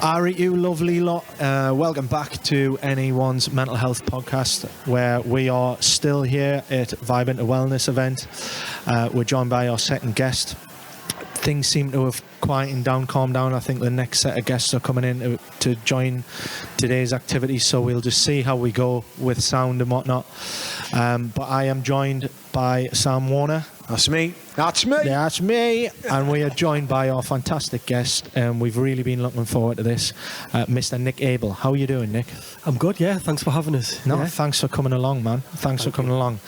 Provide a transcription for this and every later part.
Alright, you lovely lot. Welcome back to NE1's Mental Health Podcast, where we are still here at Vibe into Wellness event. We're joined by our second guest. Things seem to have quietened down, calmed down. I think the next set of guests are coming in to join today's activities, so we'll just see how we go with sound and whatnot. But I am joined by Sam Warner. That's me. That's me. That's me. And we are joined by our fantastic guest, and we've really been looking forward to this, Mr. Nick Abel. How are you doing, Nick? I'm good, yeah. Thanks for having us. No, yeah. Thanks for coming along, man. Thanks for coming along.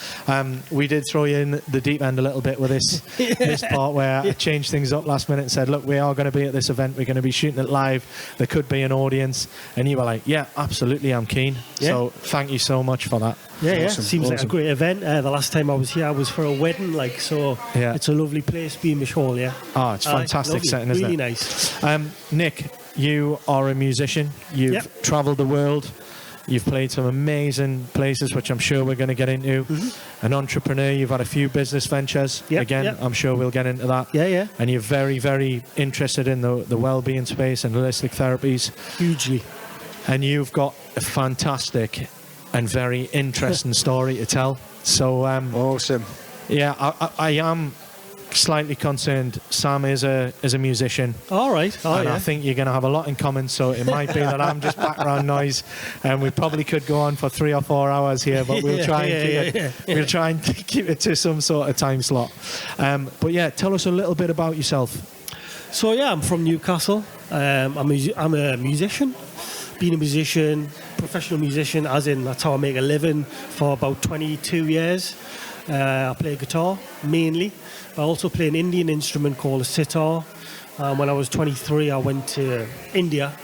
We did throw you in the deep end a little bit with this this part where I changed things up last minute and said, look, we are going to be at this event. We're going to be shooting it live. There could be an audience. And you were like, yeah, absolutely, I'm keen. Yeah. So thank you so much for that. Yeah, awesome. Seems like a great event. The last time I was here, I was for a wedding, so yeah. It's a lovely place, Beamish Hall, yeah. Oh, it's fantastic setting, isn't really it? Really nice. Nick, you are a musician. You've travelled the world. You've played some amazing places, which I'm sure we're going to get into. Mm-hmm. An entrepreneur. You've had a few business ventures. I'm sure we'll get into that. Yeah. And you're very, very interested in the wellbeing space and holistic therapies. Hugely. And you've got a fantastic and very interesting story to tell. So awesome. Yeah, I am slightly concerned. Sam is a musician. All right. And I think you're going to have a lot in common, so it might be that I'm just background noise, and we probably could go on for 3 or 4 hours here, but we'll try and keep it to some sort of time slot. But yeah, tell us a little bit about yourself. So yeah, I'm from Newcastle. I'm a musician. Been a musician, professional musician, as in that's how I make a living, for about 22 years. I play guitar mainly. I also play an Indian instrument called a sitar. When I was 23, I went to India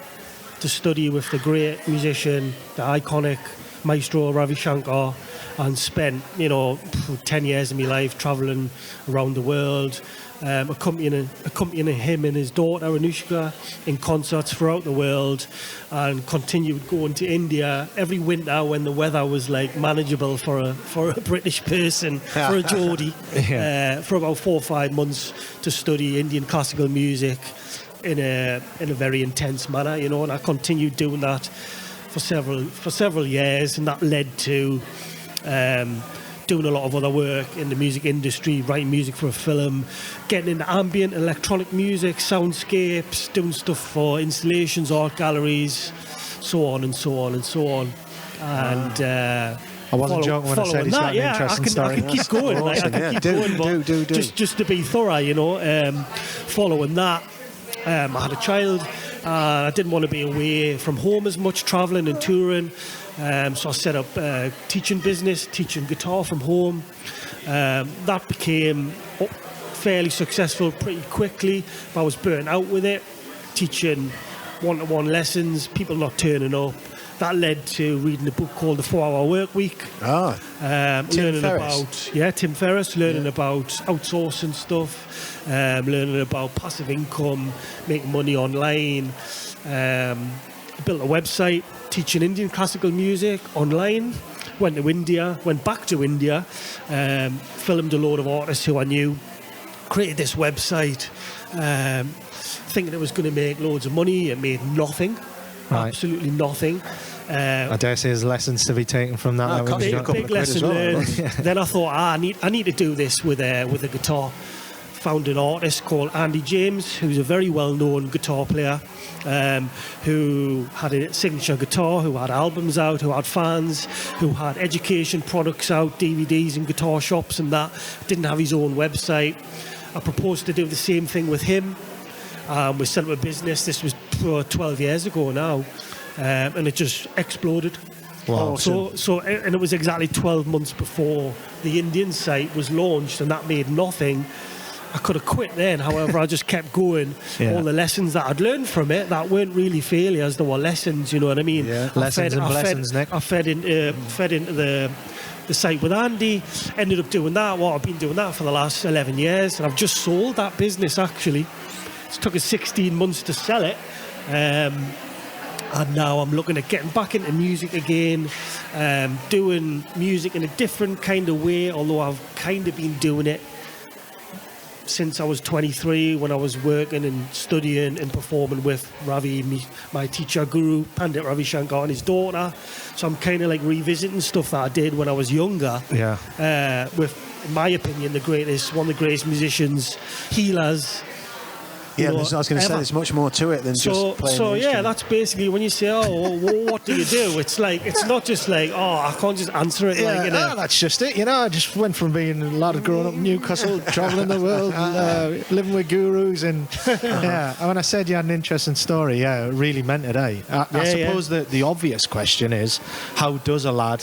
to study with the great musician, the iconic maestro Ravi Shankar, and spent 10 years of my life travelling around the world, accompanying him and his daughter Anushka in concerts throughout the world, and continued going to India every winter when the weather was like manageable for a British person, for a Geordie, for about 4 or 5 months to study Indian classical music in a very intense manner, and I continued doing that for several years, and that led to doing a lot of other work in the music industry, writing music for a film, getting into ambient electronic music, soundscapes, doing stuff for installations, art galleries, so on and so on and so on. And I wasn't joking when I said it's not an interesting story. I can keep going. Awesome. I can keep going, but just to be thorough, following that, I had a child. I didn't want to be away from home as much, travelling and touring. So I set up a teaching business, teaching guitar from home. That became fairly successful pretty quickly, but I was burnt out with it, teaching one-to-one lessons, people not turning up. That led to reading a book called The 4-Hour Work Week. Tim Ferriss, learning about outsourcing stuff, learning about passive income, making money online. Built a website teaching Indian classical music online. Went back to India, filmed a load of artists who I knew, created this website, thinking it was going to make loads of money. It made nothing. Right. Absolutely nothing. I dare say there's lessons to be taken from that. Big lesson learned. Then I thought, I need to do this with a guitar. Found an artist called Andy James, who's a very well-known guitar player, who had a signature guitar, who had albums out, who had fans, who had education products out, DVDs in guitar shops and that. Didn't have his own website. I proposed to do the same thing with him. We set up a business. This was 12 years ago now, and it just exploded. Wow. So it was exactly 12 months before the Indian site was launched, and that made nothing. I could have quit then, however, I just kept going. Yeah. All the lessons that I'd learned from it, that weren't really failures, they were lessons, you know what I mean? Yeah. Lessons and blessings, Nick. I fed into the site with Andy, ended up doing that. Well, I've been doing that for the last 11 years, and I've just sold that business, actually. It took us 16 months to sell it. And now I'm looking at getting back into music again, doing music in a different kind of way, although I've kind of been doing it since I was 23, when I was working and studying and performing with Ravi, my teacher, guru, Pandit Ravi Shankar and his daughter. So I'm kind of like revisiting stuff that I did when I was younger. Yeah. With, in my opinion, one of the greatest musicians, healers. Yeah, I was going to say there's much more to it than just playing the instrument. That's basically when you say, oh, well, what do you do? It's like, it's not just like, oh, I can't just answer it. Yeah, like, no, that's just it. I just went from being a lad growing up in Newcastle, travelling the world, living with gurus, and and when I said you had an interesting story, it really meant it, eh? I suppose that the obvious question is, how does a lad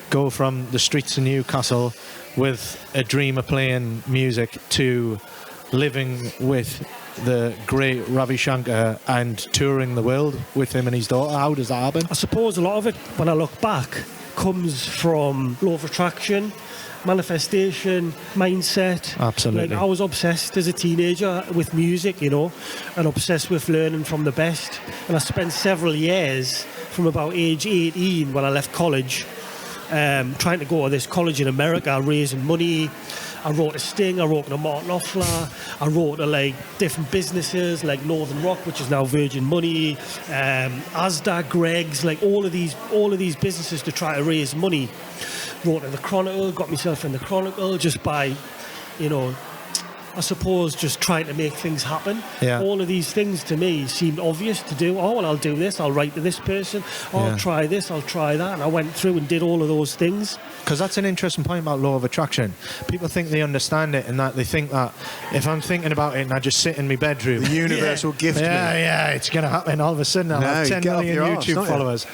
go from the streets of Newcastle with a dream of playing music to living with the great Ravi Shankar and touring the world with him and his daughter? How does that happen? I suppose a lot of it, when I look back, comes from law of attraction, manifestation, mindset. Absolutely. Like, I was obsessed as a teenager with music, and obsessed with learning from the best. And I spent several years from about age 18 when I left college, trying to go to this college in America, raising money. I wrote a Sting, I wrote a Martin Offler, I wrote to different businesses like Northern Rock, which is now Virgin Money, Asda, Greg's, all of these businesses to try to raise money. Wrote in the Chronicle, got myself in the Chronicle just by, I suppose, just trying to make things happen. Yeah. All of these things to me seemed obvious to do. Oh, well, I'll do this, I'll write to this person, I'll try this, I'll try that. And I went through and did all of those things. Because that's an interesting point about law of attraction. People think they understand it, and that they think that if I'm thinking about it and I just sit in my bedroom, the universe will gift me. Yeah, it's going to happen. All of a sudden I'll have 10 million YouTube followers.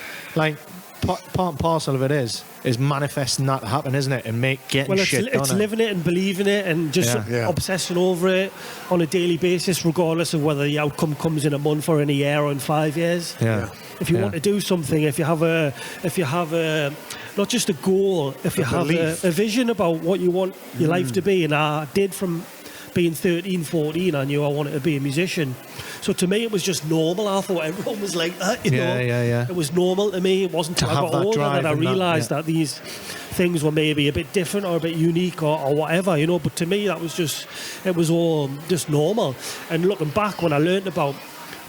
Part and parcel of it is manifesting that to happen, isn't it? And getting shit done. It's living it and believing it and just obsessing over it on a daily basis, regardless of whether the outcome comes in a month or in a year or in 5 years. Yeah. If you want to do something, if you have a not just a goal, if you have a vision about what you want your life to be, and I did from being 13, 14, I knew I wanted to be a musician. So to me, it was just normal. I thought everyone was like that, It was normal to me. It wasn't until I got older that I realised that these things were maybe a bit different or a bit unique or whatever, But to me, it was all just normal. And looking back, when I learned about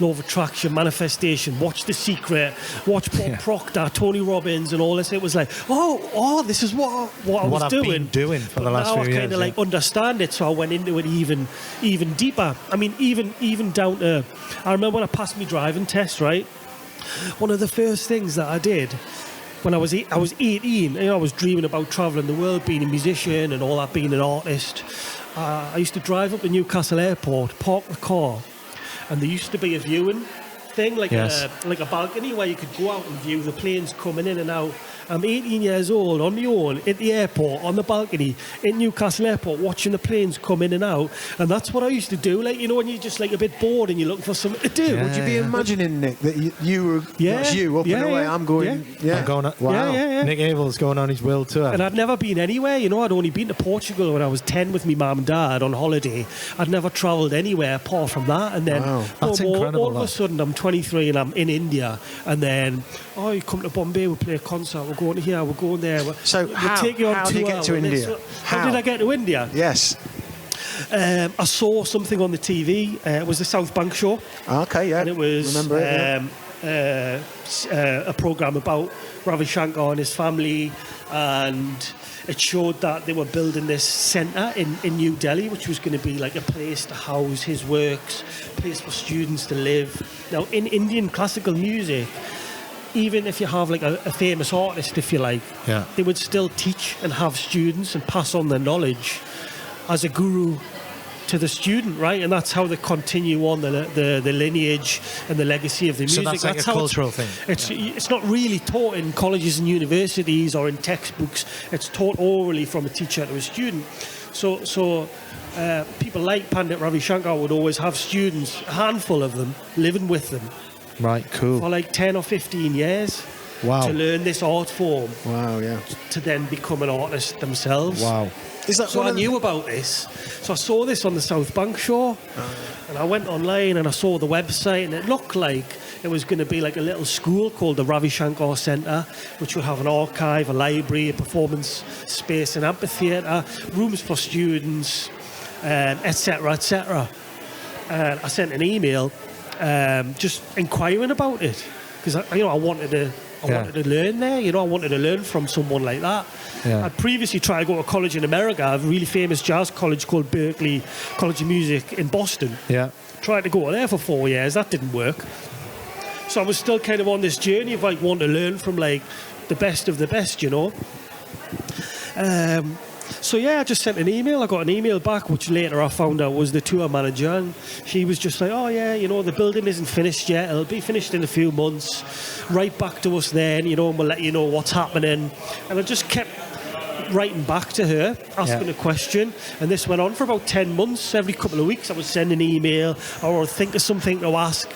law of attraction, manifestation, watch The Secret, watch Bob Proctor, Tony Robbins and all this, it was like, oh, this is what I was doing. Been doing for the last few years. Now I kind of understand it, so I went into it even deeper. I mean, even down to, I remember when I passed my driving test, right? One of the first things that I did when I was 18, I was dreaming about travelling the world, being a musician and all that, being an artist. I used to drive up to Newcastle Airport, park the car, and there used to be a viewing thing, like a balcony where you could go out and view the planes coming in and out. I'm 18 years old, on my own, at the airport, on the balcony, in Newcastle Airport, watching the planes come in and out. And that's what I used to do, when you're just a bit bored and you're looking for something to do. Would you be imagining, Nick, that you were, that's you, up and away, I'm going, I'm going, wow. Nick Abel's going on his world tour. And I'd never been anywhere, I'd only been to Portugal when I was 10 with my mum and dad on holiday. I'd never travelled anywhere apart from that. And then That's incredible, all of a sudden I'm 23 and I'm in India. And then, you come to Bombay, we'll play a concert, we're going here, we're going there. So how did you get to India? How did I get to India? Yes. I saw something on the TV. It was the South Bank show. Okay, yeah. And it was remember it, a programme about Ravi Shankar and his family, and it showed that they were building this centre in New Delhi, which was going to be like a place to house his works, a place for students to live. Now, in Indian classical music, even if you have a famous artist, if you like, they would still teach and have students and pass on their knowledge as a guru to the student, right? And that's how they continue on the lineage and the legacy of the music. So that's a cultural thing. It's not really taught in colleges and universities or in textbooks. It's taught orally from a teacher to a student. So people like Pandit Ravi Shankar would always have students, a handful of them, living with them. Right, cool. For 10 or 15 years. Wow. To learn this art form. Wow, yeah. To then become an artist themselves. Wow. So I knew about this. So I saw this on the South Bank show. And I went online and I saw the website, and it looked like it was going to be like a little school called the Ravi Shankar Centre, which would have an archive, a library, a performance space, an amphitheatre, rooms for students, etc., etc. And I sent an email just inquiring about it because I wanted to learn there. I wanted to learn from someone like that. Yeah. I'd previously tried to go to college in America, a really famous jazz college called Berklee College of Music in Boston. Yeah. Tried to go there for 4 years. That didn't work. So I was still kind of on this journey of like wanting to learn from like the best of the best, So yeah, I just sent an email. I got an email back, which later I found out was the tour manager, and she was just like, "Oh yeah, the building isn't finished yet. It'll be finished in a few months. Write back to us then, and we'll let you know what's happening." And I just kept writing back to her, asking a question, and this went on for about 10 months. Every couple of weeks I would send an email or think of something to ask,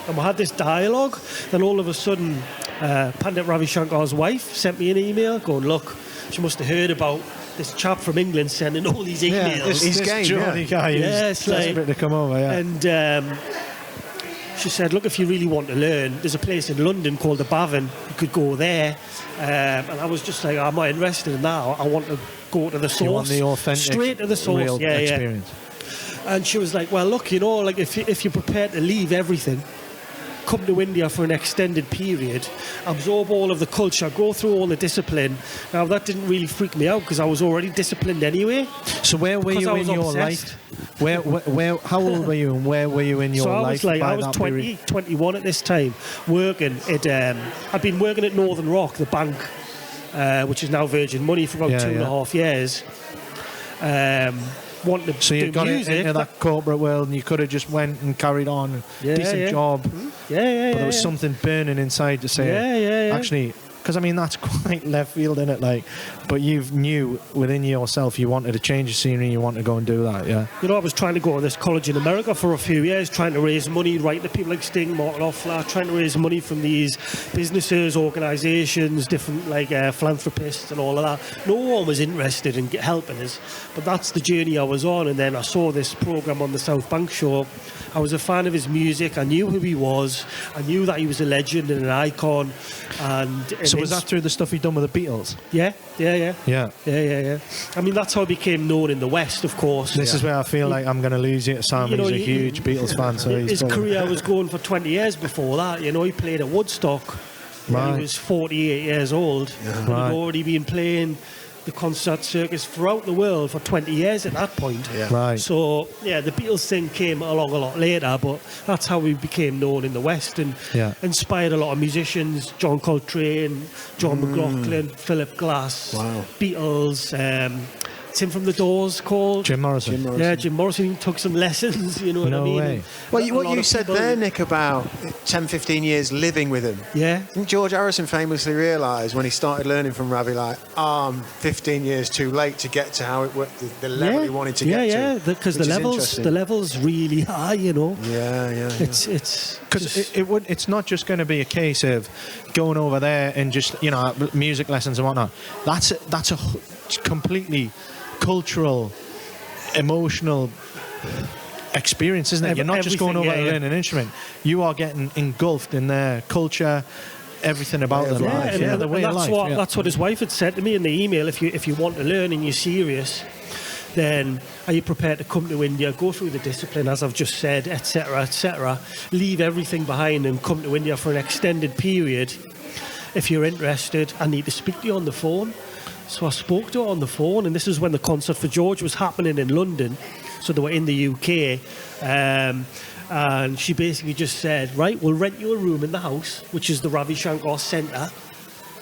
and we had this dialogue. Then all of a sudden, Pandit Ravi Shankar's wife sent me an email going, "Look, she must have heard about this chap from England sending all these emails." This Geordie guy who's desperate to come over, And she said, "Look, if you really want to learn, there's a place in London called the Bavin. You could go there." And I was just like, "I'm not interested in that. I want to go to the source." You want the authentic, straight to the source, real experience. And she was like, "Well, look, like if you're prepared to leave everything, come to India for an extended period, absorb all of the culture, go through all the discipline." Now, that didn't really freak me out because I was already disciplined anyway. So where were you in your life? Where? How old were you and where were you in your life? I was 21 at this time, working at, I'd been working at Northern Rock, the bank, which is now Virgin Money, for about 2.5 years. Wanted to so you do got music, into that corporate world and you could have just went and carried on a decent job. But there was something burning inside to say, actually, because I mean that's quite left field, isn't it? Like, but you knew within yourself you wanted to change the scenery, you wanted to go and do that. I was trying to go to this college in America for a few years, trying to raise money, writing to people like Sting, Martin Offler, trying to raise money from these businesses, organisations, different like philanthropists and all of that. No one was interested in helping us, but that's the journey I was on. And then I saw this programme on the South Bank show. I was a fan of his music. I knew who he was. I knew that he was a legend and an icon. So was that through the stuff he'd done with the Beatles? Yeah. Yeah. I mean, that's how he became known in the West, of course. This is where I feel like I'm going to lose you to Sam. He's a huge Beatles fan. So his career was going for 20 years before that. He played at Woodstock when he was 48 years old. He'd already been playing the concert circus throughout the world for 20 years at that point. So the Beatles thing came along a lot later, but that's how we became known in the West and inspired a lot of musicians: John Coltrane, John McLaughlin, Philip Glass, Beatles, Tim from the Doors called Jim Morrison. Yeah, Jim Morrison took some lessons, what I mean? Way. Well, what you said there, Nick, about 10, 15 years living with him. Yeah. I think George Harrison famously realised when he started learning from Ravi, like, I'm 15 years too late to get to how it worked, the level he wanted to get to. Yeah, because the levels really high, Yeah. It's because it's not just going to be a case of going over there and just music lessons and whatnot. That's a completely cultural, emotional experience, isn't it? You're not just going over to learn an instrument. You are getting engulfed in their culture, everything about their life. The way of life. That's what his wife had said to me in the email. If you want to learn and you're serious, then are you prepared to come to India, go through the discipline, as I've just said, etc., leave everything behind and come to India for an extended period? If you're interested, I need to speak to you on the phone. So I spoke to her on the phone, and this is when the concert for George was happening in London. So they were in the UK. And she basically just said, right, we'll rent you a room in the house, which is the Ravi Shankar Centre.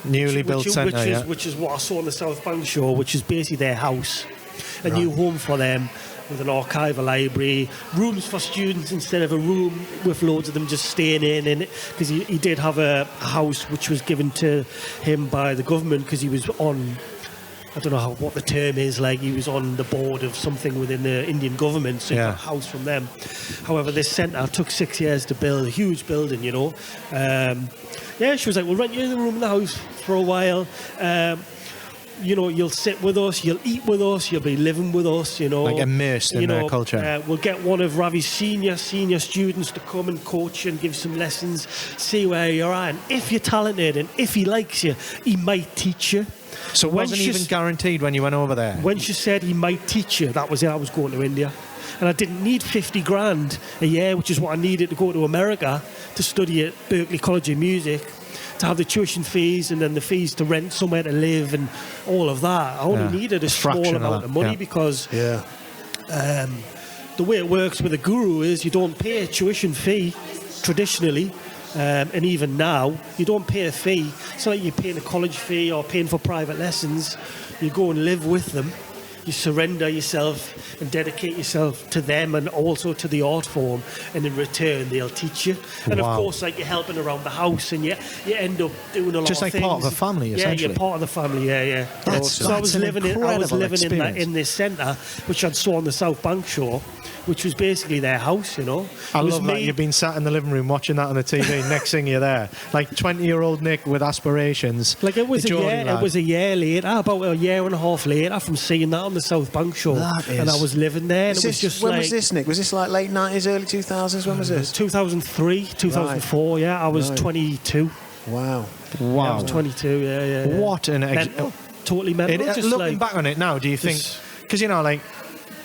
Newly built centre, which is what I saw on the South Bank show, which is basically their house. A new home for them with an archive, a library, rooms for students instead of a room with loads of them just staying in it. Because he did have a house which was given to him by the government because he was on... I don't know what the term is, like he was on the board of something within the Indian government, so he got a house from them. However, this centre took 6 years to build, a huge building, she was like, we'll rent you the room in the house for a while. you'll sit with us, you'll eat with us, you'll be living with us, like immersed in their culture. We'll get one of Ravi's senior students to come and coach and give some lessons, see where you're at, and if you're talented and if he likes you, he might teach you. So it wasn't even guaranteed when you went over there? When she said he might teach you, that was it. I was going to India. And I didn't need 50 grand a year, which is what I needed to go to America to study at Berklee College of Music, to have the tuition fees and then the fees to rent somewhere to live and all of that. I only needed a small amount of money because the way it works with a guru is you don't pay a tuition fee traditionally. And even now, you don't pay a fee. It's not like you're paying a college fee or paying for private lessons. You go and live with them. You surrender yourself and dedicate yourself to them and also to the art form, and in return they'll teach you. And of course, like, you're helping around the house, and you end up doing a lot of things. Just like part of the family, essentially. Yeah, you're part of the family. Yeah. So I was living in this centre, which I'd saw on the South Bank show, which was basically their house. I love that you've been sat in the living room watching that on the TV. Next thing you're there, like 20-year-old Nick with aspirations. Like it was a year later, about a year and a half later, from seeing that on the South Bank show, and I was living there. And it was just when was this, Nick? Was this like late 90s, early 2000s? When was this? 2003, 2004. Right. Yeah, I was 22. Wow. Yeah, I was 22. Yeah. What an totally mental. Looking back on it now, do you think? Because like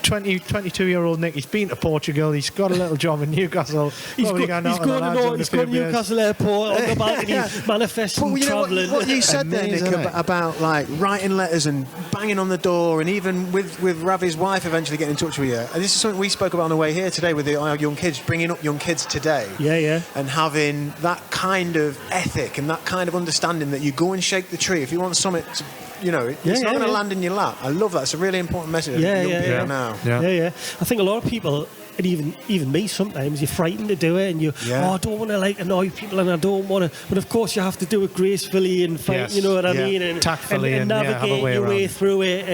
22-year-old Nick, he's been to Portugal, he's got a little job in Newcastle. He's going to Newcastle Airport on the balcony, manifesting, travelling. What you said there, Nick, about like writing letters and banging on the door, and even with Ravi's wife eventually getting in touch with you. And this is something we spoke about on the way here today with our young kids, bringing up young kids today. Yeah. And having that kind of ethic and that kind of understanding that you go and shake the tree if you want something to... it's not going to land in your lap. I love that. It's a really important message. Young people now. Yeah. I think a lot of people, and even me sometimes, you're frightened to do it, and I don't want to annoy people, and I don't want to. But of course, you have to do it gracefully and fight. You know what I mean? And tactfully and navigate your way through it.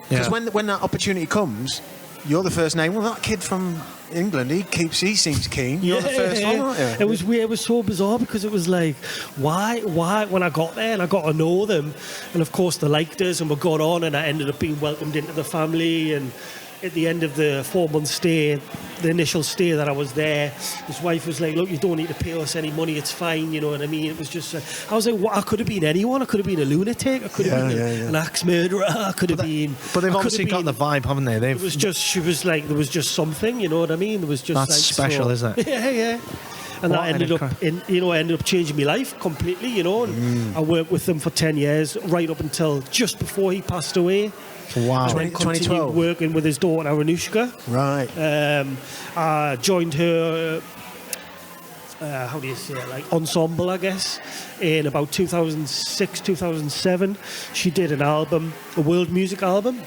Because when that opportunity comes, you're the first name. Well, that kid from England, he seems keen. You're the first one, aren't you? It was weird. It was so bizarre because it was like, why? When I got there and I got to know them, and of course they liked us and we got on, and I ended up being welcomed into the family. And at the end of the 4-month stay, the initial stay that I was there, his wife was like, look, you don't need to pay us any money, it's fine, you know what I mean? It was just, I was like, I could have been anyone. I could have been a lunatic, I could have been an axe murderer, I could have been... But they've obviously got the vibe, haven't they? It was just, she was like, there was just something, you know what I mean? There was just That's special, isn't it? Yeah. And that ended up changing my life completely, and I worked with them for 10 years, right up until just before he passed away. Wow. And then continued working with his daughter Anushka. Right. I joined her, how do you say it, like ensemble, I guess, in about 2006, 2007. She did an album, a world music album,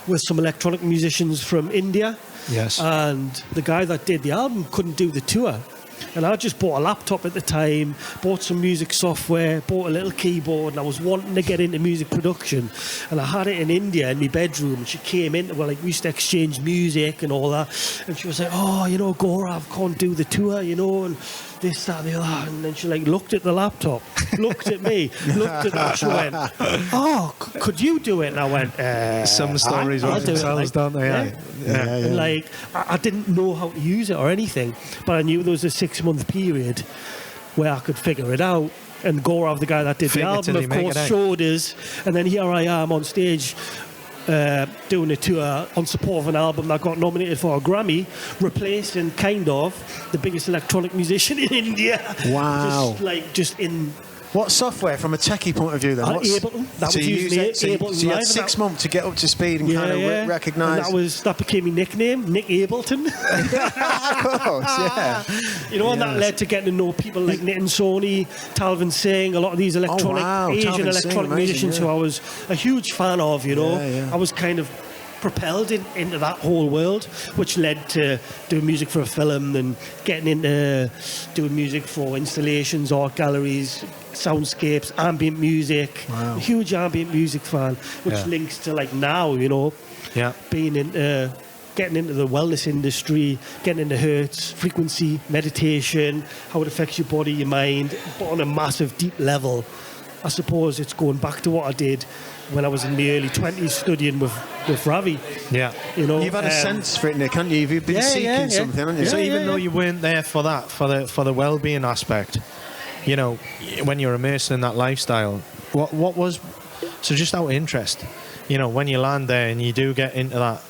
with some electronic musicians from India. Yes. And the guy that did the album couldn't do the tour. And I just bought a laptop at the time, bought some music software, bought a little keyboard, and I was wanting to get into music production. And I had it in India in my bedroom, and she came in, we used to exchange music and all that. And she was like, Gaurav can't do the tour, and this, that, and the other. And then she looked at the laptop, looked at me, looked at that, she went, could you do it? And I went, some stories write themselves, don't they? And I didn't know how to use it or anything, but I knew there was a 6-month period where I could figure it out. And Gaurav, the guy that did the album, of course, showed us. And then here I am on stage doing a tour on support of an album that got nominated for a Grammy, replacing kind of the biggest electronic musician in India. Wow. Just in... What software from a techie point of view then? Ableton. That was using Ableton. So you had 6 months to get up to speed and kind of recognise. That became my nickname, Nick Ableton. Of course, yeah. And that led to getting to know people like Nitin Soni, Talvin Singh, a lot of these Asian electronic musicians who I was a huge fan of. I was kind of propelled into that whole world, which led to doing music for a film and getting into doing music for installations, art galleries, soundscapes, ambient music. Wow. A huge ambient music fan, which links to now, being into getting into the wellness industry, getting into hertz, frequency, meditation, how it affects your body, your mind, but on a massive, deep level. I suppose it's going back to what I did when I was in the early 20s studying with Ravi. Yeah. You know, You've had a sense for it, Nick, haven't you? You've been seeking something, haven't you? So even though you weren't there for that, for the well-being aspect, you know, when you're immersed in that lifestyle, what was, so just out of interest, you know, when you land there and you do get into that,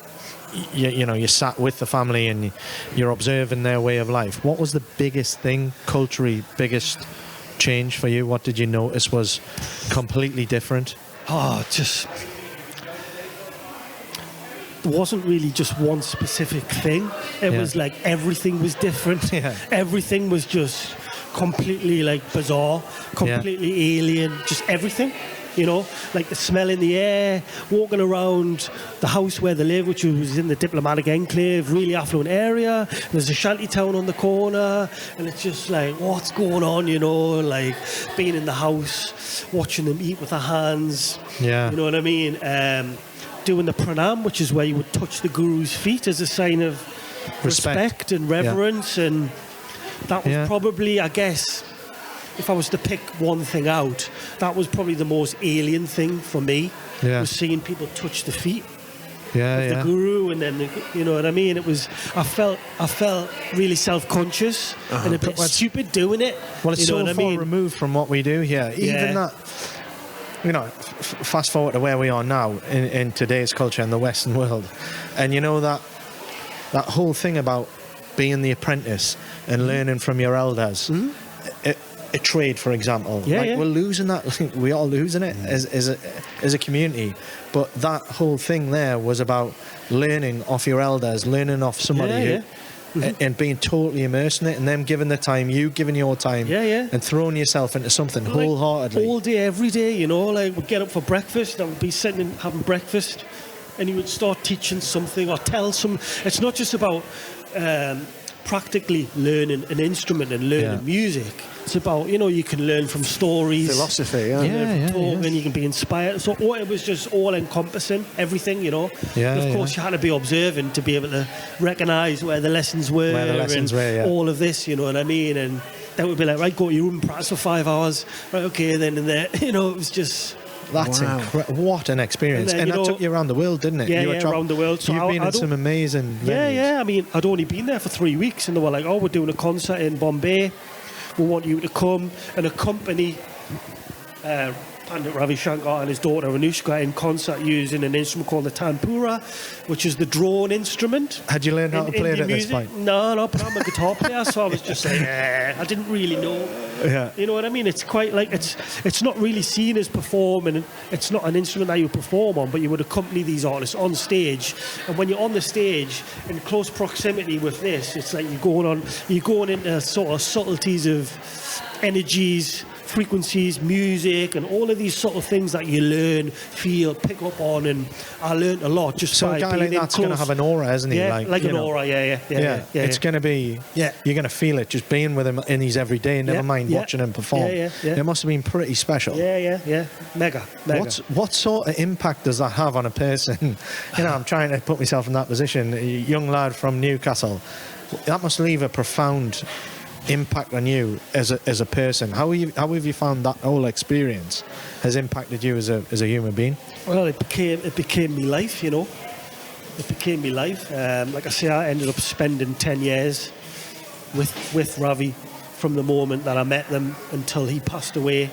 you know, you're sat with the family and you're observing their way of life, what was the biggest thing, culturally, biggest change for you? What did you notice was completely different? Oh, just... There wasn't really just one specific thing. It was like everything was different. Yeah. Everything was just completely like bizarre, completely alien, just everything. You know, like the smell in the air, walking around the house where they live, which was in the diplomatic enclave, really affluent area. There's a shanty town on the corner, and it's just like, what's going on, you know, like being in the house, watching them eat with their hands. Yeah. You know what I mean? Doing the pranam, which is where you would touch the guru's feet as a sign of respect and reverence. Yeah. And that was probably, I guess, if I was to pick one thing out, that was probably the most alien thing for me, was seeing people touch the feet of the guru, and then, you know what I mean? It was, I felt really self-conscious and a bit stupid doing it. Well, it's so far removed from what we do here. Even that, you know, fast forward to where we are now in today's culture in the Western world, and you know that whole thing about being the apprentice and learning from your elders. A trade, for example, we're losing that. We are losing it as a community. But that whole thing there was about learning off your elders, learning off somebody who, and being totally immersed in it, and them giving the time, you giving your time, and throwing yourself into something wholeheartedly. All day, every day, you know, like we'd get up for breakfast, I would be sitting and having breakfast, and you would start teaching something or tell some. It's not just about practically learning an instrument and learning music. It's about, you know, you can learn from stories, philosophy, and you can be inspired. So it was just all encompassing, everything, you know. And of course, you had to be observant to be able to recognise where the lessons were, all of this, you know what I mean. And that would be like, right, go to your room and practice for 5 hours, right? Okay, then and there, you know, it was just. That's incredible. What an experience. And that took you around the world, didn't it? Yeah, around the world. So you've been in some amazing venues. I mean, I'd only been there for 3 weeks, and they were like, oh, we're doing a concert in Bombay. We want you to come and accompany Pandit Ravi Shankar and his daughter Anushka in concert using an instrument called the tanpura, which is the drone instrument. Had you learned how to play it at this point? No, but I'm a guitar player, so I was just like, I didn't really know. Yeah. You know what I mean? It's quite like, it's not really seen as performing. It's not an instrument that you perform on, but you would accompany these artists on stage. And when you're on the stage in close proximity with this, it's like you're going into sort of subtleties of energies, frequencies, music, and all of these sort of things that you learn, feel, pick up on. And I learned a lot just so by a guy being like that's going to have an aura, isn't he? Yeah, like an aura, yeah. It's going to be, you're going to feel it just being with him in his everyday, never mind watching him perform. It must have been pretty special. Yeah. Mega. What sort of impact does that have on a person? You know, I'm trying to put myself in that position. A young lad from Newcastle. That must leave a profound impact on you as a person. How have you found that whole experience has impacted you as a human being? Well, it became my life, you know. It became my life. Like I say, I ended up spending 10 years with Ravi from the moment that I met them until he passed away.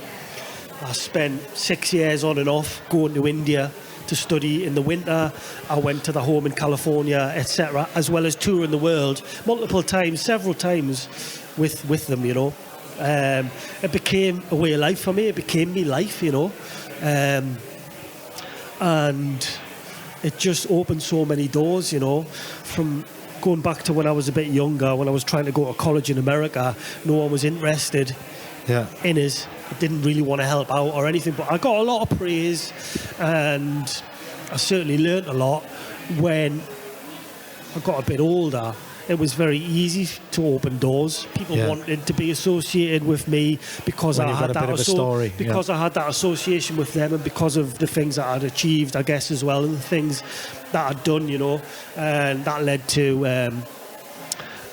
I spent 6 years on and off going to India to study in the winter. I went to the home in California, etc., as well as touring the world multiple times, several times with them, you know. It became a way of life for me. It became me life, you know. And it just opened so many doors, you know, from going back to when I was a bit younger, when I was trying to go to college in America. No one was interested in us. I didn't really want to help out or anything, but I got a lot of praise, and I certainly learnt a lot. When I got a bit older, it was very easy to open doors. People wanted to be associated with me because I had that I had that association with them, and because of the things that I'd achieved, I guess, as well, and the things that I'd done, you know, and that led to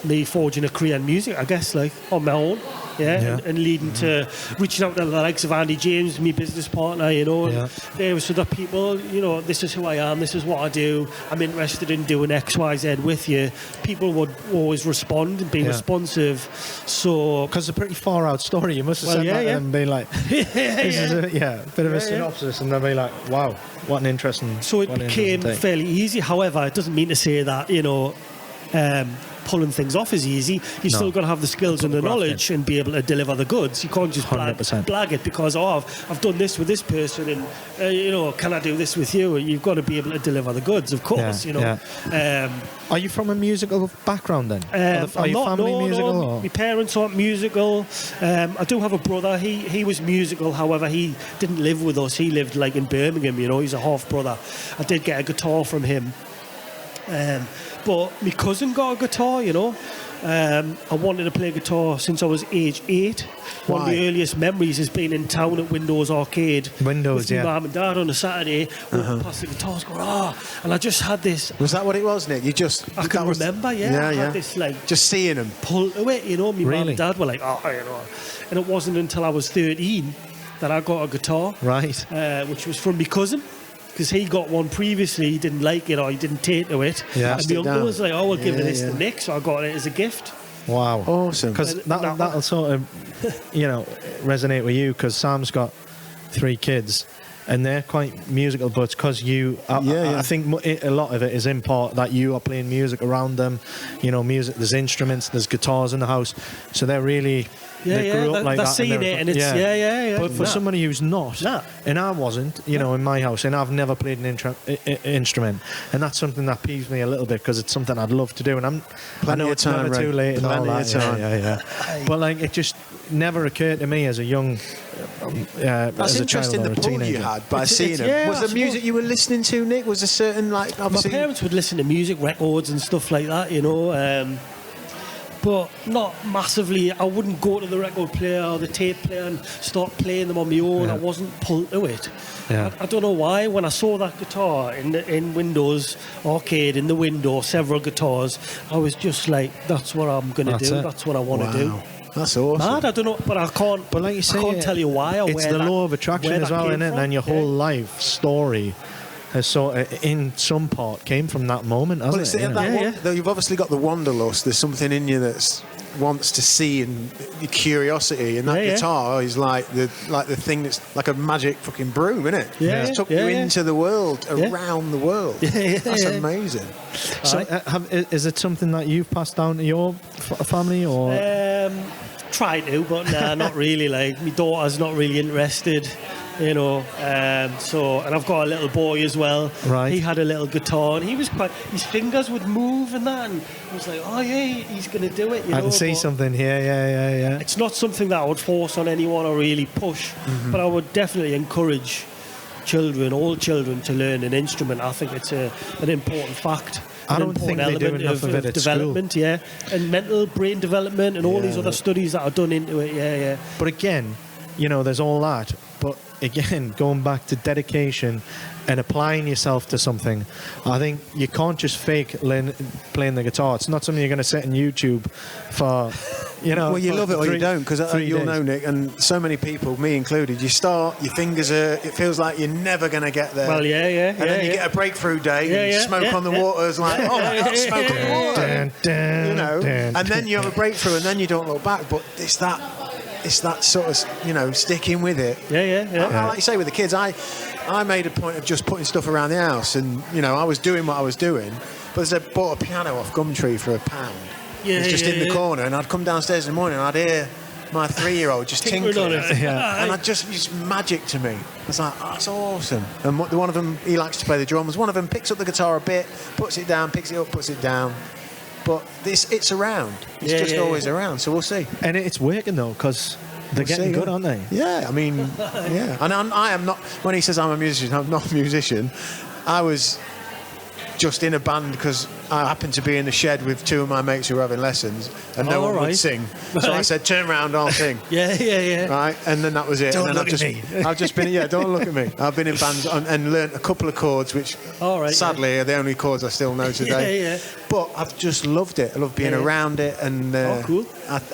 me forging a career in music, I guess, like on my own. and leading to reaching out to the likes of Andy James, my business partner, and there was other people, this is who I am, this is what I do, I'm interested in doing X, Y, Z with you. People would always respond and be responsive. So, because it's a pretty far out story, you must have said that and been like, this is a bit of a synopsis, and they'll be like, wow, what an interesting. So it became fairly easy. However, it doesn't mean to say that pulling things off is easy. You still got to have the skills and the knowledge and be able to deliver the goods. You can't just blag it because I've done this with this person, and can I do this with you? You've got to be able to deliver the goods, of course. Are you from a musical background then? Are your family musical? No. My parents aren't musical. I do have a brother. He was musical. However, he didn't live with us. He lived like in Birmingham. He's a half brother. I did get a guitar from him. But my cousin got a guitar, I wanted to play guitar since I was age 8. One of the earliest memories has been in town at Windows Arcade. With my mum and dad on a Saturday, walking past the guitars going, and I just had this. Was that what it was, Nick? I can remember, I had this just seeing them. Pull to it, my mum and dad were like, And it wasn't until I was 13 that I got a guitar. Right. Which was from my cousin. Because he got one previously, he didn't like it or he didn't take to it. Yeah. And my uncle was like, we'll give this to Nick. So I got it as a gift. Wow. Awesome. Because that'll sort of, resonate with you, because Sam's got 3 kids and they're quite musical, but because I think a lot of it is in part that you are playing music around them. Music, there's instruments, there's guitars in the house. So they're really... they grew up like they're that. Seeing it and it's, But for somebody who's not, and I wasn't, in my house, and I've never played an instrument, and that's something that peeves me a little bit, because it's something I'd love to do, and I know it's never too late and all that. Yeah. But it just never occurred to me as a young, that's as a child or a teenager. You had by seeing them. Was the music you were listening to, Nick? Was a certain obviously... My parents would listen to music records and stuff like that, but not massively. I wouldn't go to the record player or the tape player and start playing them on my own. I wasn't pulled to it. I don't know why. When I saw that guitar in Windows Arcade in the window, several guitars, I was just like, that's what I'm going to do. That's what I want to do. That's awesome. Mad, I don't know, but I can't. But like you say, I can't tell you why. Or it's the law of attraction as well, isn't it? And your whole life story has sort of, in some part, came from that moment, hasn't it? You've obviously got the wanderlust. There's something in you that wants to see, and your curiosity, and that guitar is like the thing that's like a magic fucking broom, isn't it? It's took you into the world, around the world. That's amazing. So, is it something that you've passed down to your family, or? Try to, but not really. Like, my daughter's not really interested. And I've got a little boy as well. Right. He had a little guitar, and he was his fingers would move and that, and I was like, he's going to do it. I can see something here. Yeah. It's not something that I would force on anyone or really push, but I would definitely encourage all children to learn an instrument. I think it's an important fact. I don't think they do enough of it at development, school. And mental brain development and all these other studies that are done into it, But again, there's all that. But again, going back to dedication and applying yourself to something, I think you can't just fake playing the guitar. It's not something you're going to set on YouTube for, Well, you love it or you don't, because you'll know, Nick, and so many people, me included, you start, your fingers it feels like you're never going to get there. Well, and then you get a breakthrough day, and smoke on the water's like, I got smoke on the water. And then you have a breakthrough, and then you don't look back, but it's that sort of, sticking with it. Like you say with the kids, I made a point of just putting stuff around the house, and, I was doing what I was doing, but I bought a piano off Gumtree for £1. It's just in the corner, and I'd come downstairs in the morning and I'd hear my 3-year-old just tinkling on it. And it's magic to me. I was like, that's awesome. And one of them, he likes to play the drums. One of them picks up the guitar a bit, puts it down, picks it up, puts it down. But it's around. It's always around, so we'll see. And it's working, though, because they're getting good, aren't they? Yeah, I mean, And I am not, when he says I'm a musician, I'm not a musician. I was just in a band because I happened to be in the shed with 2 of my mates who were having lessons, and no one would sing. So I said, turn around, I'll sing. Right, and then that was it. Don't look at me. I've just been, don't look at me. I've been in bands and learnt a couple of chords, which sadly are the only chords I still know today. But I've just loved it. I love being around it, and cool.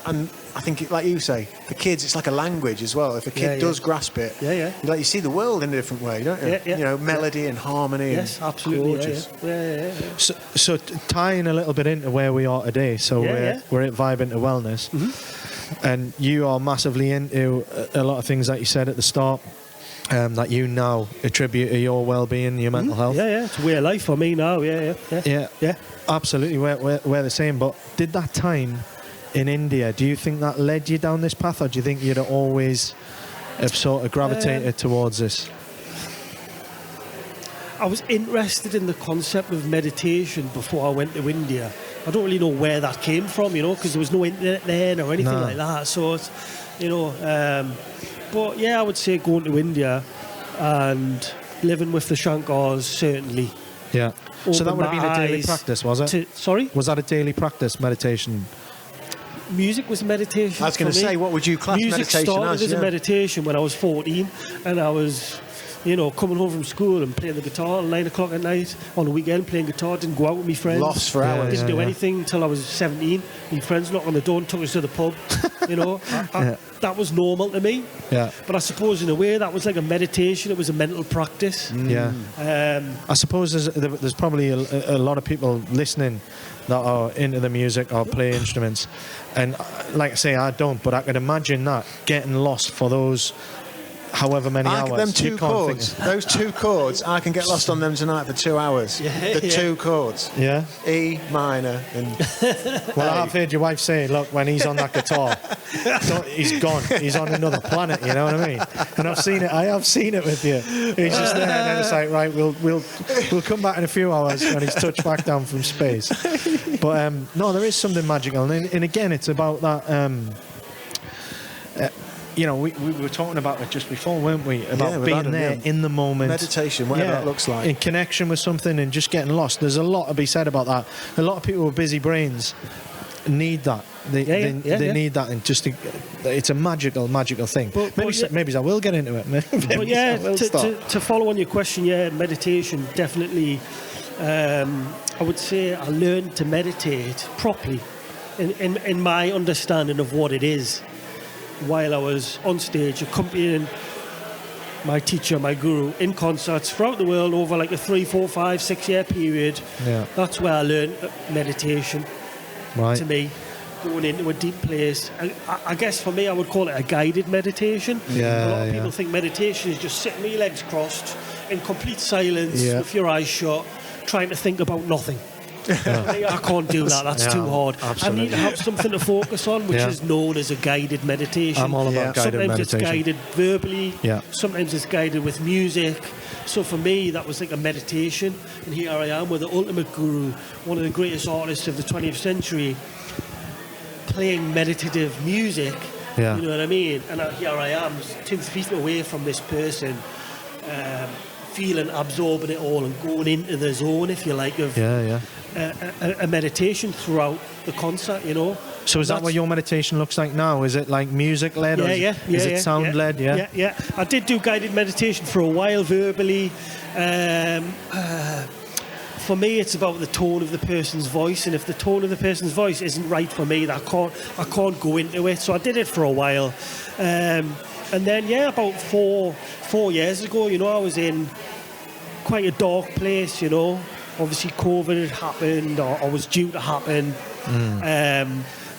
And I think, like you say, for kids, it's like a language as well. If a kid does grasp it, you see the world in a different way, don't you? You know, melody and harmony. Yes, absolutely. Gorgeous. So tying a little bit into where we are today, so we're at Vibe into Wellness, and you are massively into a lot of things that you said at the start. That you now attribute to your well-being, your mental health. It's a way of life for me now. Yeah, absolutely. We're the same. But did that time in India, do you think that led you down this path, or do you think you'd always have sort of gravitated towards this? I was interested in the concept of meditation before I went to India. I don't really know where that came from, you know, because there was no internet then or anything like that. So it's, you know. But yeah, I would say going to India and living with the Shankars, certainly. Yeah. So that would have been a daily practice, was it? Sorry? Was that a daily practice, meditation? Music was meditation. I was going to say, what would you class meditation as? Music started as a meditation when I was 14, and I was, you know, coming home from school and playing the guitar at 9 o'clock at night on the weekend, playing guitar, didn't go out with my friends. Lost for hours. Didn't do anything until I was 17. My friends knocked on the door and took us to the pub. You know, that was normal to me. Yeah. But I suppose in a way that was like a meditation. It was a mental practice. Yeah. I suppose there's probably a lot of people listening that are into the music or play instruments. And like I say, I don't, but I could imagine that getting lost for those however many hours. Them two chords, those two chords, I can get lost on them tonight for 2 hours. Two chords. Yeah. E minor and. Well, I've heard your wife say, look, when he's on that guitar, he's gone. He's on another planet. You know what I mean? And I've seen it. I have seen it with you. He's just there, and then it's like, right, we'll come back in a few hours when he's touched back down from space. But no, there is something magical, and again, it's about that. You know, we were talking about it just before, weren't we? About being there in the moment. Meditation, whatever that looks like. In connection with something and just getting lost. There's a lot to be said about that. A lot of people with busy brains need that. They need that, and just it's a magical thing. But maybe I will get into it. But yeah, to follow on your question, meditation definitely. I would say I learned to meditate properly in my understanding of what it is, while I was on stage accompanying my teacher, my guru, in concerts throughout the world over like a 3, 4, 5, 6 year period. Yeah. That's where I learned meditation. Right. To me, going into a deep place. I guess for me, I would call it a guided meditation. Yeah, a lot of people think meditation is just sitting with your legs crossed in complete silence with your eyes shut, trying to think about nothing. I can't do that. That's too hard. Absolutely. I need to have something to focus on, which is known as a guided meditation. I'm all about guided meditation. Sometimes it's guided verbally. Sometimes it's guided with music. So for me, that was like a meditation. And here I am with the ultimate guru, one of the greatest artists of the 20th century, playing meditative music. You know what I mean? And here I am, 2 feet away from this person, feeling, absorbing it all and going into the zone, if you like, of a meditation throughout the concert, you know. So is that what your meditation looks like now? Is it like music led, or is it sound led? Yeah. I did do guided meditation for a while verbally. For me, it's about the tone of the person's voice, and if the tone of the person's voice isn't right for me, I can't go into it. So I did it for a while, and then about 4 years ago, you know, I was in quite a dark place, you know. Obviously, COVID had happened, or was due to happen.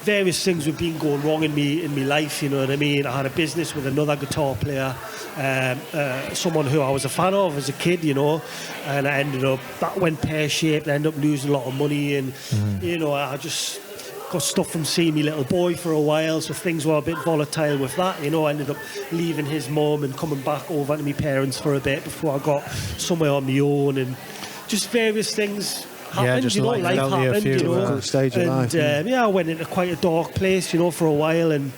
Various things were being going wrong in my life, you know what I mean. I had a business with another guitar player, someone who I was a fan of as a kid, you know, and I ended up, that went pear-shaped. I ended up losing a lot of money, and you know, I just got stuff from seeing my little boy for a while, so things were a bit volatile with that, you know. I ended up leaving his mum and coming back over to my parents for a bit before I got somewhere on my own, and just various things happened, you know, life happened, you know. Stage of life. I went into quite a dark place, you know, for a while, and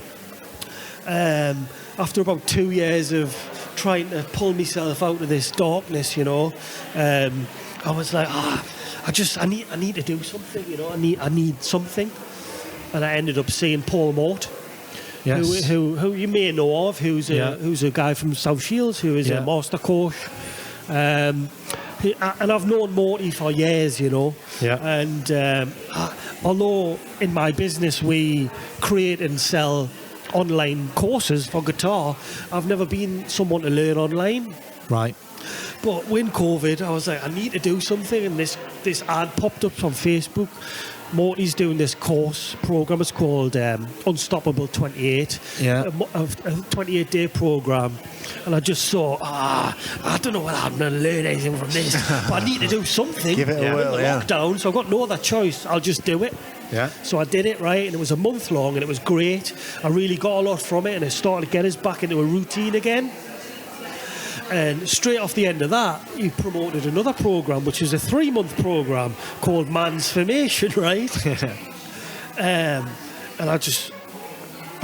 after about 2 years of trying to pull myself out of this darkness, you know, I was like, I need to do something, you know. I need something, and I ended up seeing Paul Mort, who you may know of, who's a guy from South Shields, who is a master coach. And I've known Morty for years, you know. Yeah. And although in my business we create and sell online courses for guitar, I've never been someone to learn online. Right. But when COVID, I was like, I need to do something, and this ad popped up on Facebook. Morty's doing this course program. It's called Unstoppable 28. Yeah. A 28-day program. And I just thought, I don't know whether I'm going to learn anything from this, but I need to do something. Give it a whirl, lockdown, so I've got no other choice. I'll just do it. Yeah. So I did it, right, and it was a month long, and it was great. I really got a lot from it, and it started to get us back into a routine again. And straight off the end of that, he promoted another program, which is a 3-month program called Mansformation, right? And I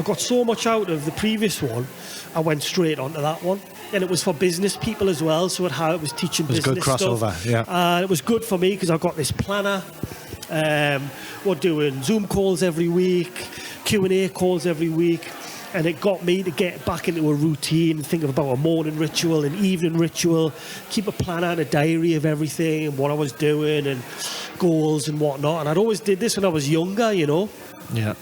got so much out of the previous one, I went straight onto that one. And it was for business people as well, so it was teaching business stuff. It was good crossover, yeah. And it was good for me because I got this planner. We're doing Zoom calls every week, Q&A calls every week. And it got me to get back into a routine, think about a morning ritual, an evening ritual, keep a planner and a diary of everything and what I was doing and goals and whatnot. And I'd always did this when I was younger, you know. Yeah.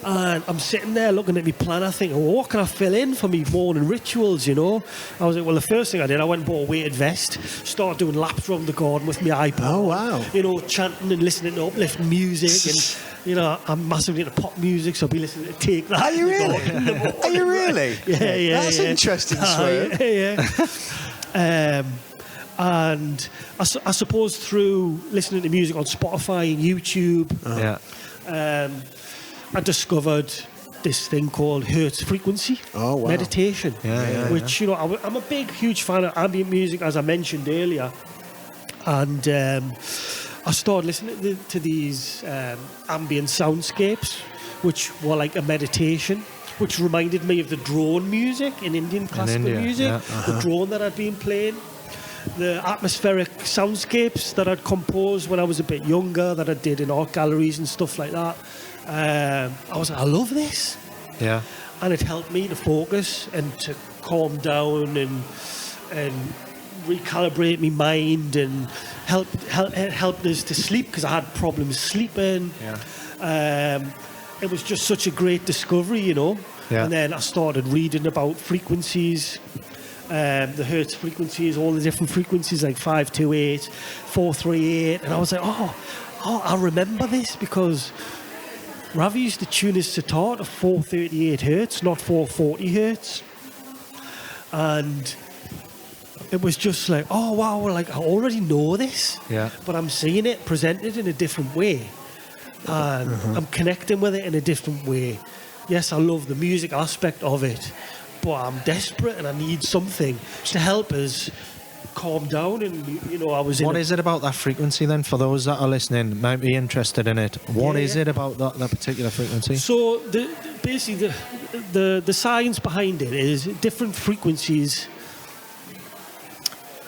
And I'm sitting there looking at my planner thinking, well, what can I fill in for me morning rituals, you know? I was like, well, the first thing I did, I went and bought a weighted vest, started doing laps around the garden with my iPod. Oh, wow. You know, chanting and listening to uplifting music. And, you know, I'm massively into pop music, so I'll be listening to Take That. Are you really? Are you really? Yeah. That's interesting, Swear. Yeah. And I suppose through listening to music on Spotify and YouTube, I discovered this thing called hertz frequency meditation, which, you know, I'm a huge fan of ambient music, as I mentioned earlier. And I started listening to these ambient soundscapes, which were like a meditation, which reminded me of the drone music in Indian classical music, the drone that I'd been playing. The atmospheric soundscapes that I'd composed when I was a bit younger, that I did in art galleries and stuff like that. I was like, I love this. Yeah. And it helped me to focus and to calm down and recalibrate my mind and helped us to sleep because I had problems sleeping. Yeah. It was just such a great discovery, you know. Yeah. And then I started reading about frequencies. The hertz frequencies, all the different frequencies like 528, 438, and I was like, oh, I remember this because Ravi used to tune his sitar to 438 hertz, not 440 hertz, and it was just like, oh wow, like I already know this, but I'm seeing it presented in a different way, and I'm connecting with it in a different way. Yes, I love the music aspect of it, but I'm desperate and I need something to help us calm down. And, you know, what is it about that frequency then, for those that are listening, might be interested in it? What is it about that particular frequency? So basically the science behind it is different frequencies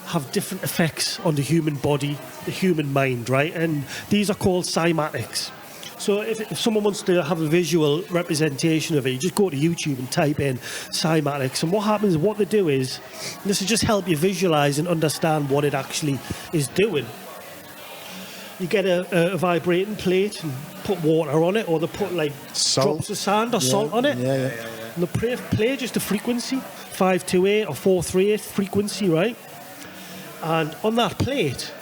have different effects on the human body, the human mind, right? And these are called cymatics. So if someone wants to have a visual representation of it, you just go to YouTube and type in cymatics. And what happens, what they do is, this will just help you visualize and understand what it actually is doing. You get a vibrating plate and put water on it, or they put like drops of sand or salt on it. And they play just a frequency, 528 or 438 frequency, right? And on that plate,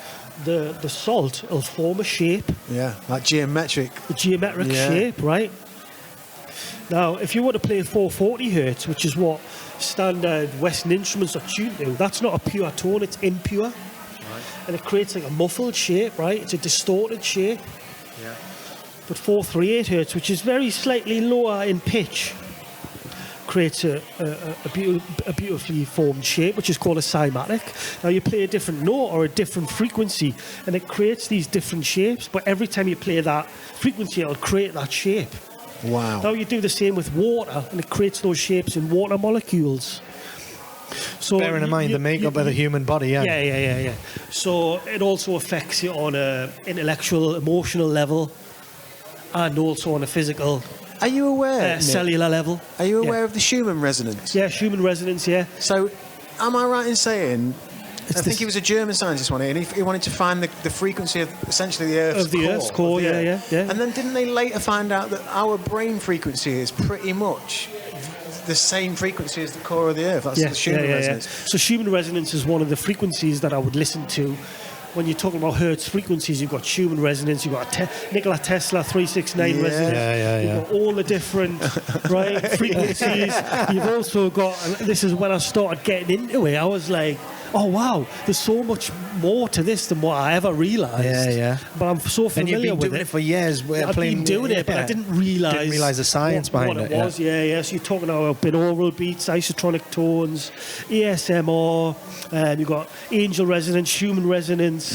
the salt will form a shape. Yeah, like geometric. A geometric shape, right? Now, if you want to play 440 hertz, which is what standard Western instruments are tuned to, that's not a pure tone, it's impure. Right. And it creates like a muffled shape, right? It's a distorted shape. Yeah. But 438 hertz, which is very slightly lower in pitch, creates a beautifully formed shape, which is called a cymatic. Now you play a different note or a different frequency, and it creates these different shapes, but every time you play that frequency, it'll create that shape. Wow. Now you do the same with water, and it creates those shapes in water molecules. So bearing in mind the makeup of the human body, Yeah. So it also affects you on an intellectual, emotional level, and also on a physical, are you aware, cellular level. Are you aware of the Schumann resonance? Yeah, Schumann resonance, yeah. So, am I right in saying I think he was a German scientist, wasn't he? And he wanted to find the frequency of essentially the Earth's core. Yeah. And then didn't they later find out that our brain frequency is pretty much the same frequency as the core of the Earth? That's the Schumann resonance. So Schumann resonance is one of the frequencies that I would listen to. When you're talking about hertz frequencies, you've got Schumann resonance, you've got Nikola Tesla 369 resonance, you've got all the different frequencies. You've also got, and this is when I started getting into it, I was like, oh wow, there's so much more to this than what I ever realised. But I'm so familiar with it. And you've been doing it for years. I've been doing it, but I didn't realise the science behind what it was. So you're talking about binaural beats, isotronic tones, ASMR, you've got angel resonance, Schumann resonance,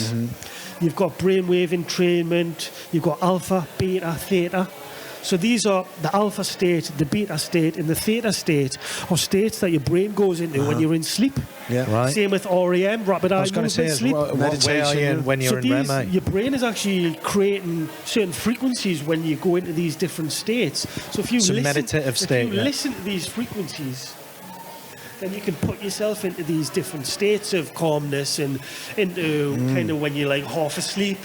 you've got brainwave entrainment, you've got alpha, beta, theta. So these are the alpha state, the beta state, and the theta state are states that your brain goes into when you're in sleep. Same with REM, rapid eye movement sleep. Meditation. When you're in REM. Your brain is actually creating certain frequencies when you go into these different states. So if you listen to these frequencies, then you can put yourself into these different states of calmness and into kind of when you're like half asleep,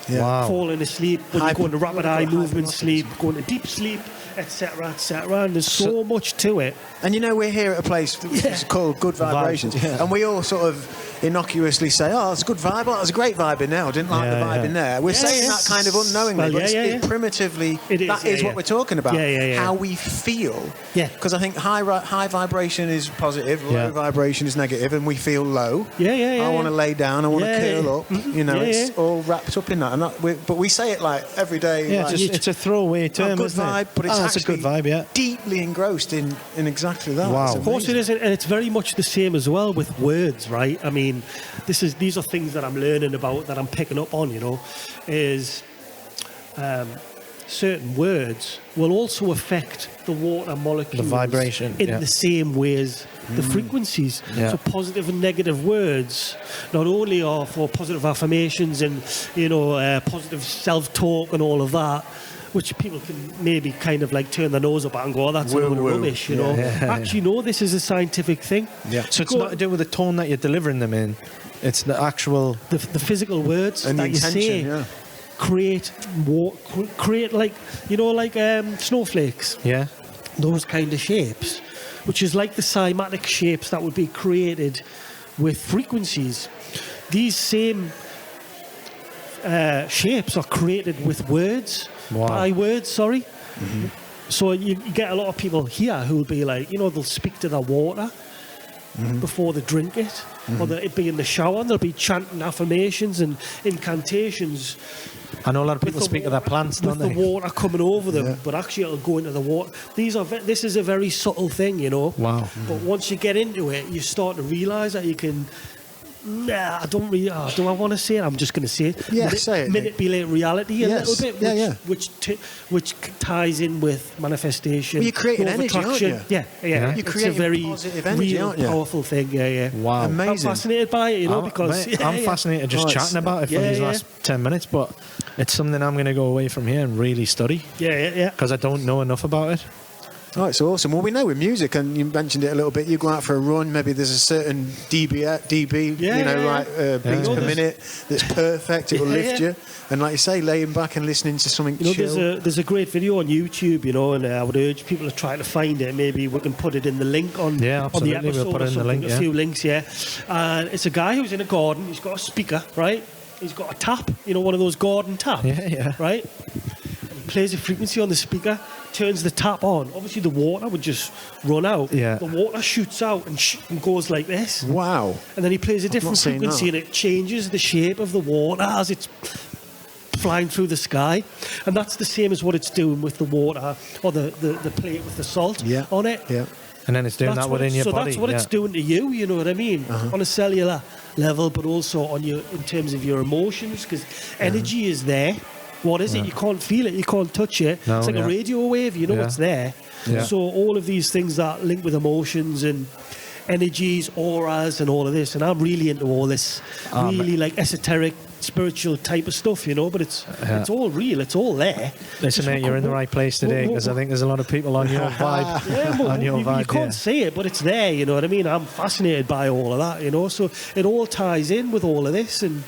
falling asleep, when you go into rapid eye movement sleep, going to deep sleep, etc., etc. And there's so much to it. And we're here at a place that's called Good Vibrations, and we all sort of innocuously say, oh, it's a good vibe, it's a great vibe in there, I didn't like the vibe in there. We're saying that kind of unknowingly, but primitively, that is what we're talking about, how we feel. Because I think high vibration is positive, low vibration is negative, and we feel low. I want to lay down, I want to curl up, it's all wrapped up in that. And but we say it like every day. It's a throwaway term, isn't it? Vibe, but it's actually a good vibe, deeply engrossed in exactly that. Wow. Of course it is, and it's very much the same as well with words, right? I mean, these are things that I'm learning about, that I'm picking up on, is certain words will also affect the water molecules, the vibration, in the same way as the frequencies. So positive and negative words not only are for positive affirmations and positive self-talk and all of that, which people can maybe kind of like turn their nose up at and go, oh, that's a load of rubbish, Actually, no, this is a scientific thing. So it's not to do with the tone that you're delivering them in. It's the actual... The physical words and that you say create like, snowflakes. Those kind of shapes, which is like the cymatic shapes that would be created with frequencies. These same shapes are created with words. By words, sorry. So you get a lot of people here who will be like, they'll speak to their water before they drink it, or they'll be in the shower and they'll be chanting affirmations and incantations. I know a lot of people speak to their plants, don't they? With the water coming over them, but actually it'll go into the water. This is a very subtle thing, Wow. But once you get into it, you start to realise that you can... I don't really... do I want to say it? I'm just going to say it. Say it. Manipulate reality a little bit, which ties in with manifestation. Well, you're creating energy, aren't you? Yeah. You're creating a very positive energy, real, aren't you? Powerful thing, Wow. Amazing. I'm fascinated by it, because... I'm fascinated just chatting about it for these last 10 minutes, but it's something I'm going to go away from here and really study. Because I don't know enough about it. Oh, it's awesome. Well, we know with music, and you mentioned it a little bit, you go out for a run, maybe there's a certain dB, beats per minute that's perfect, it will lift you. And like you say, laying back and listening to something chill. There's a great video on YouTube, and I would urge people to try to find it. Maybe we can put it in the link on the episode. We'll put it in the link, a few links, And it's a guy who's in a garden, he's got a speaker, right? He's got a tap, one of those garden taps, right? And he plays a frequency on the speaker, turns the tap on. Obviously, the water would just run out. The water shoots out and goes like this. Wow. And then he plays a different frequency and it changes the shape of the water as it's flying through the sky. And that's the same as what it's doing with the water or the plate with the salt on it. And then it's doing that within your body. So that's what it's doing to you, you know what I mean? On a cellular level, but also on in terms of your emotions, because energy is there. What is it? You can't feel it, you can't touch it. It's like a radio wave, it's there. So all of these things that link with emotions and energies, auras, and all of this. And I'm really into all this, really like esoteric, spiritual type of stuff, you know. But it's all real. It's all there. Listen, mate, you're in the right place today, because I think there's a lot of people on your vibe. You can't see it, but it's there. You know what I mean? I'm fascinated by all of that, you know. So it all ties in with all of this. And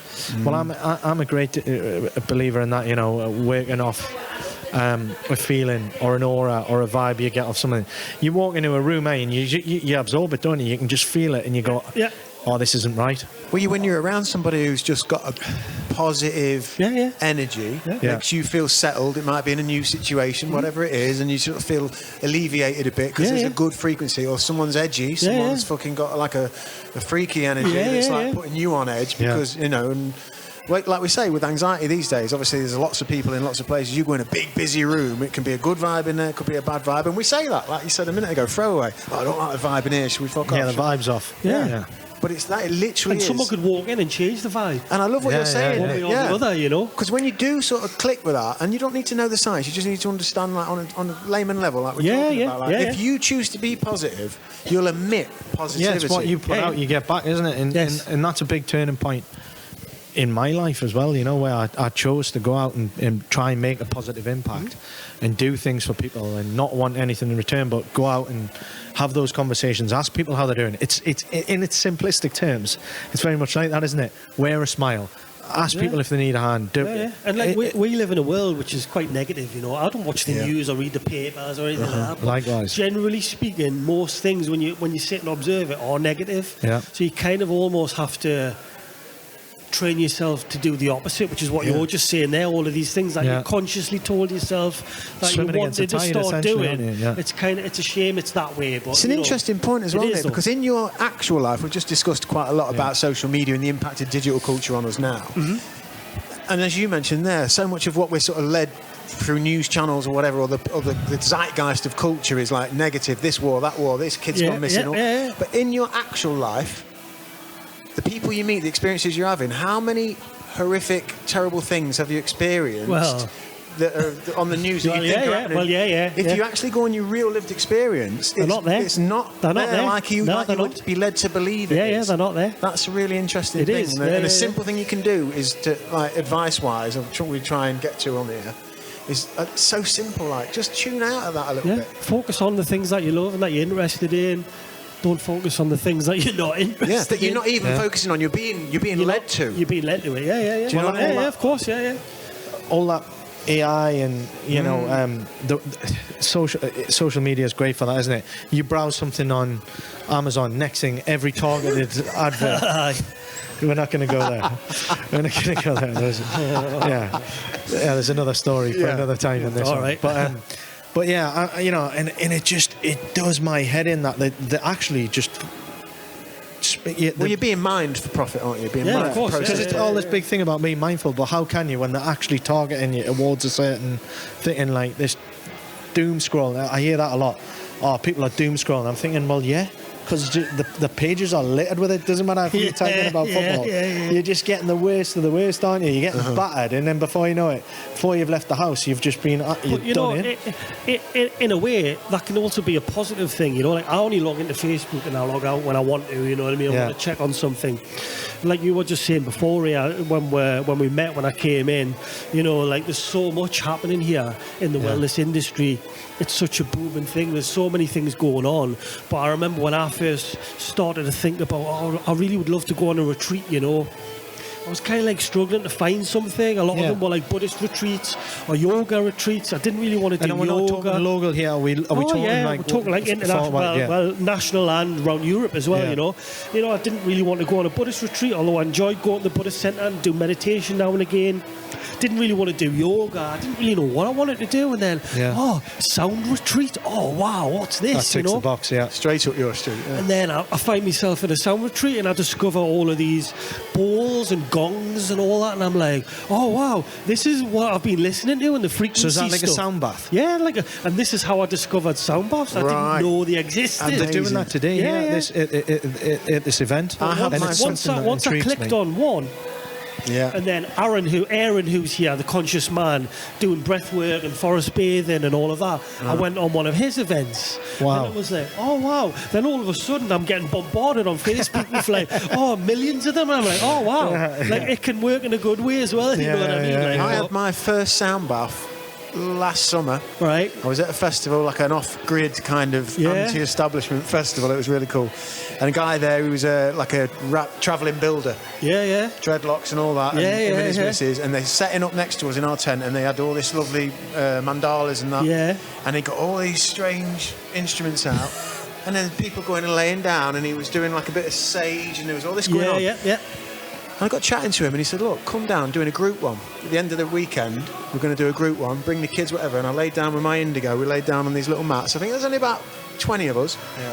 well, I'm a great believer in that. You know, working off a feeling or an aura or a vibe you get off something. You walk into a room, and you absorb it, don't you? You can just feel it, and you go, oh, this isn't right. Well, when you're around somebody who's just got a positive energy, makes you feel settled. It might be in a new situation, whatever it is, and you sort of feel alleviated a bit because there's a good frequency. Or someone's edgy, someone's fucking got like a freaky energy that's like putting you on edge because, you know, and like we say, with anxiety these days, obviously there's lots of people in lots of places. You go in a big, busy room, it can be a good vibe in there, it could be a bad vibe. And we say that, like you said a minute ago, throw away. Oh, I don't like the vibe in here, should we fuck off? Yeah, the vibe's off. Yeah. But it's that, it literally and someone could walk in and change the vibe. And I love what you're saying. One way or the other, you know. Because when you do sort of click with that, and you don't need to know the science, you just need to understand, like, on a layman level, like we're talking about. Like, if you choose to be positive, you'll emit positivity. Yeah, it's what you put out, you get back, isn't it? And that's a big turning point in my life as well, you know, where I chose to go out and try and make a positive impact and do things for people and not want anything in return, but go out and have those conversations, ask people how they're doing. It's in its simplistic terms, it's very much like that, isn't it? Wear a smile, ask people if they need a hand. And like we live in a world which is quite negative, you know. I don't watch the news or read the papers or anything like that. Likewise. Generally speaking, most things when you sit and observe it are negative. Yeah. So you kind of almost have to train yourself to do the opposite, which is what you're just saying there. All of these things that you consciously told yourself that you wanted to start doing. It's a shame it's that way. But it's an interesting point as well, Nick, because in your actual life, we've just discussed quite a lot about social media and the impact of digital culture on us now. And as you mentioned there, so much of what we're sort of led through news channels or whatever, or the zeitgeist of culture is like negative. This war, that war, this kid's gone missing. But in your actual life, the people you meet, the experiences you're having, how many horrific, terrible things have you experienced that are on the news that you think are happening? If you actually go on your real lived experience, they're not there. It's not they're not there. Like you would be led to believe it is. They're not there. That's a really interesting thing. And a simple thing you can do is to, like, advice-wise, what we try and get to on here, is so simple, like, just tune out of that a little bit. Focus on the things that you love and that you're interested in. Don't focus on the things that you're not interested in. That you're not even focusing on. You're being led to. You're being led to it. Do you know what I mean? Of course. All that AI and the social media is great for that, isn't it? You browse something on Amazon, next thing, every targeted advert. We're not going to go there. We're not going to go there. There's another story for another time in this one. Right. But you know, and it does my head in that they actually just. You're being mined for profit, aren't you? Of course. Because it's all this big thing about being mindful, but how can you when they're actually targeting you towards a certain thing, and like this doom scroll? I hear that a lot. Oh, people are doom scrolling. I'm thinking, well, because the pages are littered with it. Doesn't matter if you're typing about football. You're just getting the worst of the worst, aren't you? You're getting battered, and then before you know it, before you've left the house, you've just been in a way, that can also be a positive thing. You know, like I only log into Facebook and I log out when I want to. You know what I mean? I want to check on something. Like you were just saying before, when we met, when I came in, you know, like there's so much happening here in the wellness industry. It's such a booming thing. There's so many things going on. But I remember when I first started to think about, I really would love to go on a retreat, you know. I was kind of like struggling to find something. A lot of them were like Buddhist retreats or yoga retreats. I didn't really want to do yoga. And we're not talking local here. Are we talking like... we're talking like international, well, national and around Europe as well, you know. You know, I didn't really want to go on a Buddhist retreat, although I enjoyed going to the Buddhist centre and do meditation now and again. Didn't really want to do yoga. I didn't really know what I wanted to do. And then, sound retreat. Oh, wow, what's this? That ticks the box, straight up your street. And then I find myself in a sound retreat and I discover all of these bowls and gongs and all that. And I'm like, oh, wow, this is what I've been listening to and the frequency stuff. So is that like stuff. a sound bath? Yeah, and this is how I discovered sound baths. I didn't know they existed. And they're doing that today at this event. Once I clicked on one, Yeah. And then Aaron, who's here, the conscious man, doing breath work and forest bathing and all of that. I went on one of his events. Wow. And it was like, oh, wow. Then all of a sudden, I'm getting bombarded on Facebook with like, millions of them. And I'm like, oh, wow. Like, it can work in a good way as well. You know what I mean? Like, I had my first sound bath last summer. Right. I was at a festival, like an off-grid kind of anti-establishment festival. It was really cool. And a guy there, he was like a travelling builder. Yeah. Dreadlocks and all that. And him and his missus. And they're setting up next to us in our tent, and they had all this lovely mandalas and that. Yeah. And he got all these strange instruments out. And then people going and laying down, and he was doing like a bit of sage, and there was all this going on. Yeah. I got chatting to him, and he said, look, come down, doing a group one. At the end of the weekend, we're going to do a group one, bring the kids, whatever. And I laid down with my indigo. We laid down on these little mats. I think there's only about 20 of us. Yeah.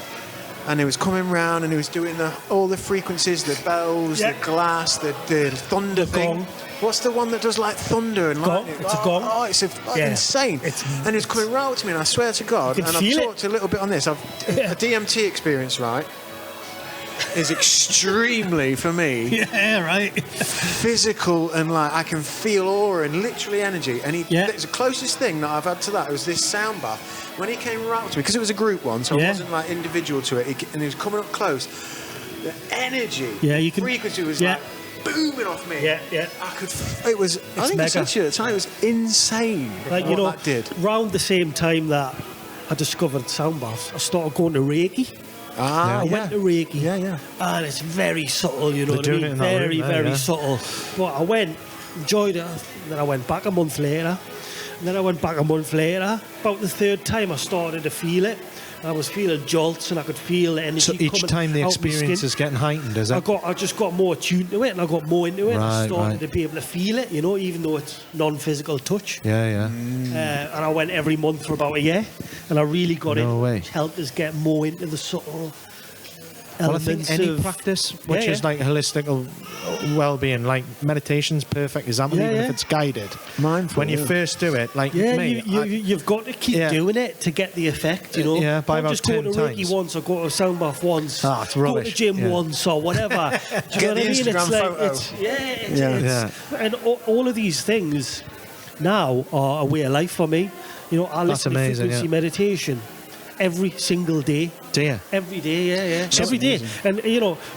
And he was coming round, and he was doing all the frequencies, the bells, the glass, the thunder thing. What's the one that does like thunder and lightning? It's a gong. Oh, it's insane. And he was coming round to me, and I swear to God, and I've talked a little bit on this. A DMT experience, right, is extremely, for me, physical, and like I can feel aura and literally energy. And it's the closest thing that I've had to that. It was this sound bath. When he came around to me, because it was a group one, so I wasn't like individual to it, and he was coming up close. The energy, frequency was like booming off me. I think mega. I said to you at the time, it was insane. Like, that did. Around the same time that I discovered sound baths, I started going to Reiki. I went to Reiki. And it's very subtle, you know what I mean? Very subtle. But I went, enjoyed it, and then I went back a month later. And then I went back a month later. About the third time, I started to feel it. I was feeling jolts, and I could feel the energy. So each time the experience is getting heightened, is it? I just got more attuned to it, and I got more into it. And I started to be able to feel it, even though it's non-physical touch. Mm. And I went every month for about a year, and I really got it. Which helped us get more into the subtle elements. Well, I think any practice, which is like holistic well-being, like meditation's perfect example, even if it's guided. Mindful. When you first do it, like me, you've got to keep doing it to get the effect, Yeah, by about 10 times. Just go to Reiki once, or go to a sound bath once, it's rubbish. go to the gym once, or whatever. Do you know what I mean? Instagram photo. And all of these things now are a way of life for me. I listen to frequency meditation every single day. Every day, every day. And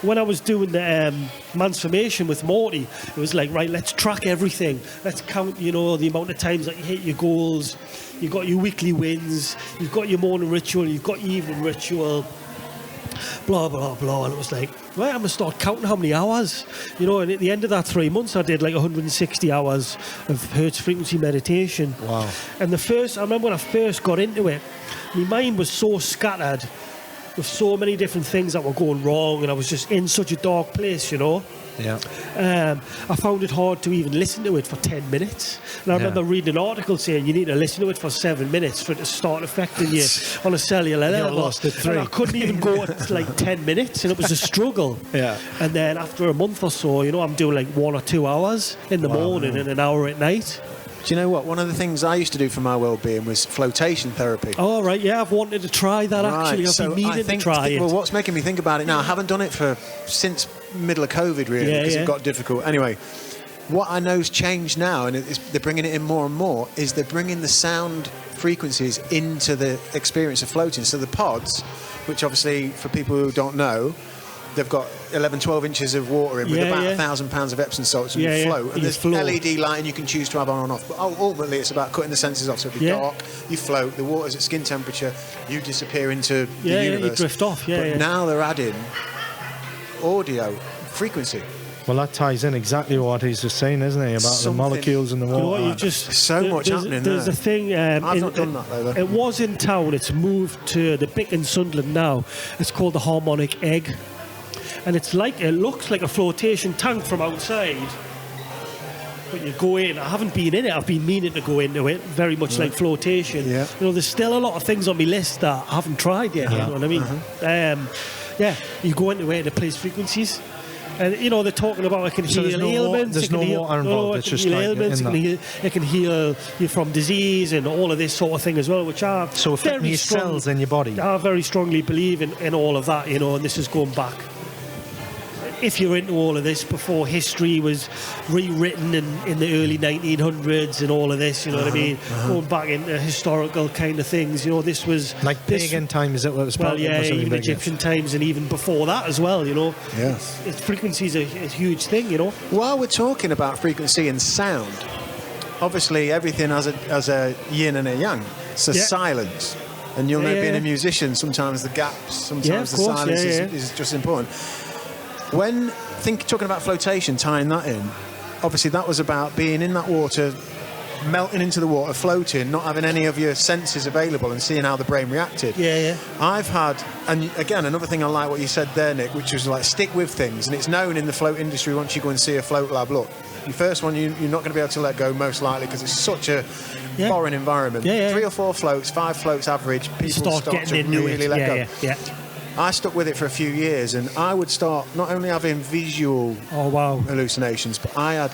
when I was doing the transformation with Morty, it was like, right, let's track everything. Let's count, the amount of times that you hit your goals. You've got your weekly wins. You've got your morning ritual. You've got your evening ritual. Blah, blah, blah. And it was like, right, I'm going to start counting how many hours. And at the end of that 3 months, I did like 160 hours of hertz frequency meditation. Wow. And I remember when I first got into it, my mind was so scattered with so many different things that were going wrong, and I was just in such a dark place, Yeah. I found it hard to even listen to it for 10 minutes. And I remember reading an article saying you need to listen to it for 7 minutes for it to start affecting you on a cellular level. Lost at 3. And I couldn't even go at like 10 minutes, and it was a struggle. And then after a month or so, I'm doing like 1 or 2 hours in the morning and an hour at night. Do you know what? One of the things I used to do for my well-being was flotation therapy. Oh, right, yeah, I've wanted to try that actually. I've been meaning to try it. Well, what's making me think about it now, I haven't done it since middle of COVID, really, because it got difficult. Anyway, what I know's changed now, and they're bringing it in more and more, is they're bringing the sound frequencies into the experience of floating. So the pods, which obviously, for people who don't know, they've got 11-12 inches of water in with about 1,000 pounds of Epsom salts, and you float. And there's LED lighting you can choose to have on and off. But ultimately, it's about cutting the senses off. So it'll be dark, you float, the water's at skin temperature, you disappear into the universe. You drift off. But now they're adding audio frequency. Well, that ties in exactly what he's just saying, isn't he, about the molecules in the water. There's so much happening there. There's a thing. I've not done that, though. It was in town. It's moved to the Bick in Sunderland now. It's called the Harmonic Egg. And it looks like a flotation tank from outside. But you go in. I haven't been in it. I've been meaning to go into it. Very much like flotation. Yeah. There's still a lot of things on my list that I haven't tried yet. You know what I mean? You go into it and it plays frequencies. And, they're talking about it can heal ailments. There's no water involved. It's just like ailments. It can heal you from disease and all of this sort of thing as well, which are so affecting your cells in your body. I very strongly believe in all of that, and this is going back if you're into all of this, before history was rewritten in the early 1900s and all of this, you know what I mean? Going back into historical kind of things, you know, this was... Like pagan times, it was well, yeah, even Egyptian times and even before that as well, you know? Yes. Frequency is a huge thing, you know? While we're talking about frequency and sound, obviously everything has a yin and a yang. So silence. And you'll know, being a musician, sometimes the gaps, sometimes the silence is just important. When talking about flotation, tying that in, obviously that was about being in that water, melting into the water, floating, not having any of your senses available and seeing how the brain reacted. I've had, and again, another thing I like what you said there, Nick, which was like stick with things. And it's known in the float industry, once you go and see a float lab, look, your first one, you're not going to be able to let go, most likely, because it's such a foreign environment. 3 or 4 floats, 5 floats average, people start to really let go. I stuck with it for a few years, and I would start not only having visual hallucinations, but I had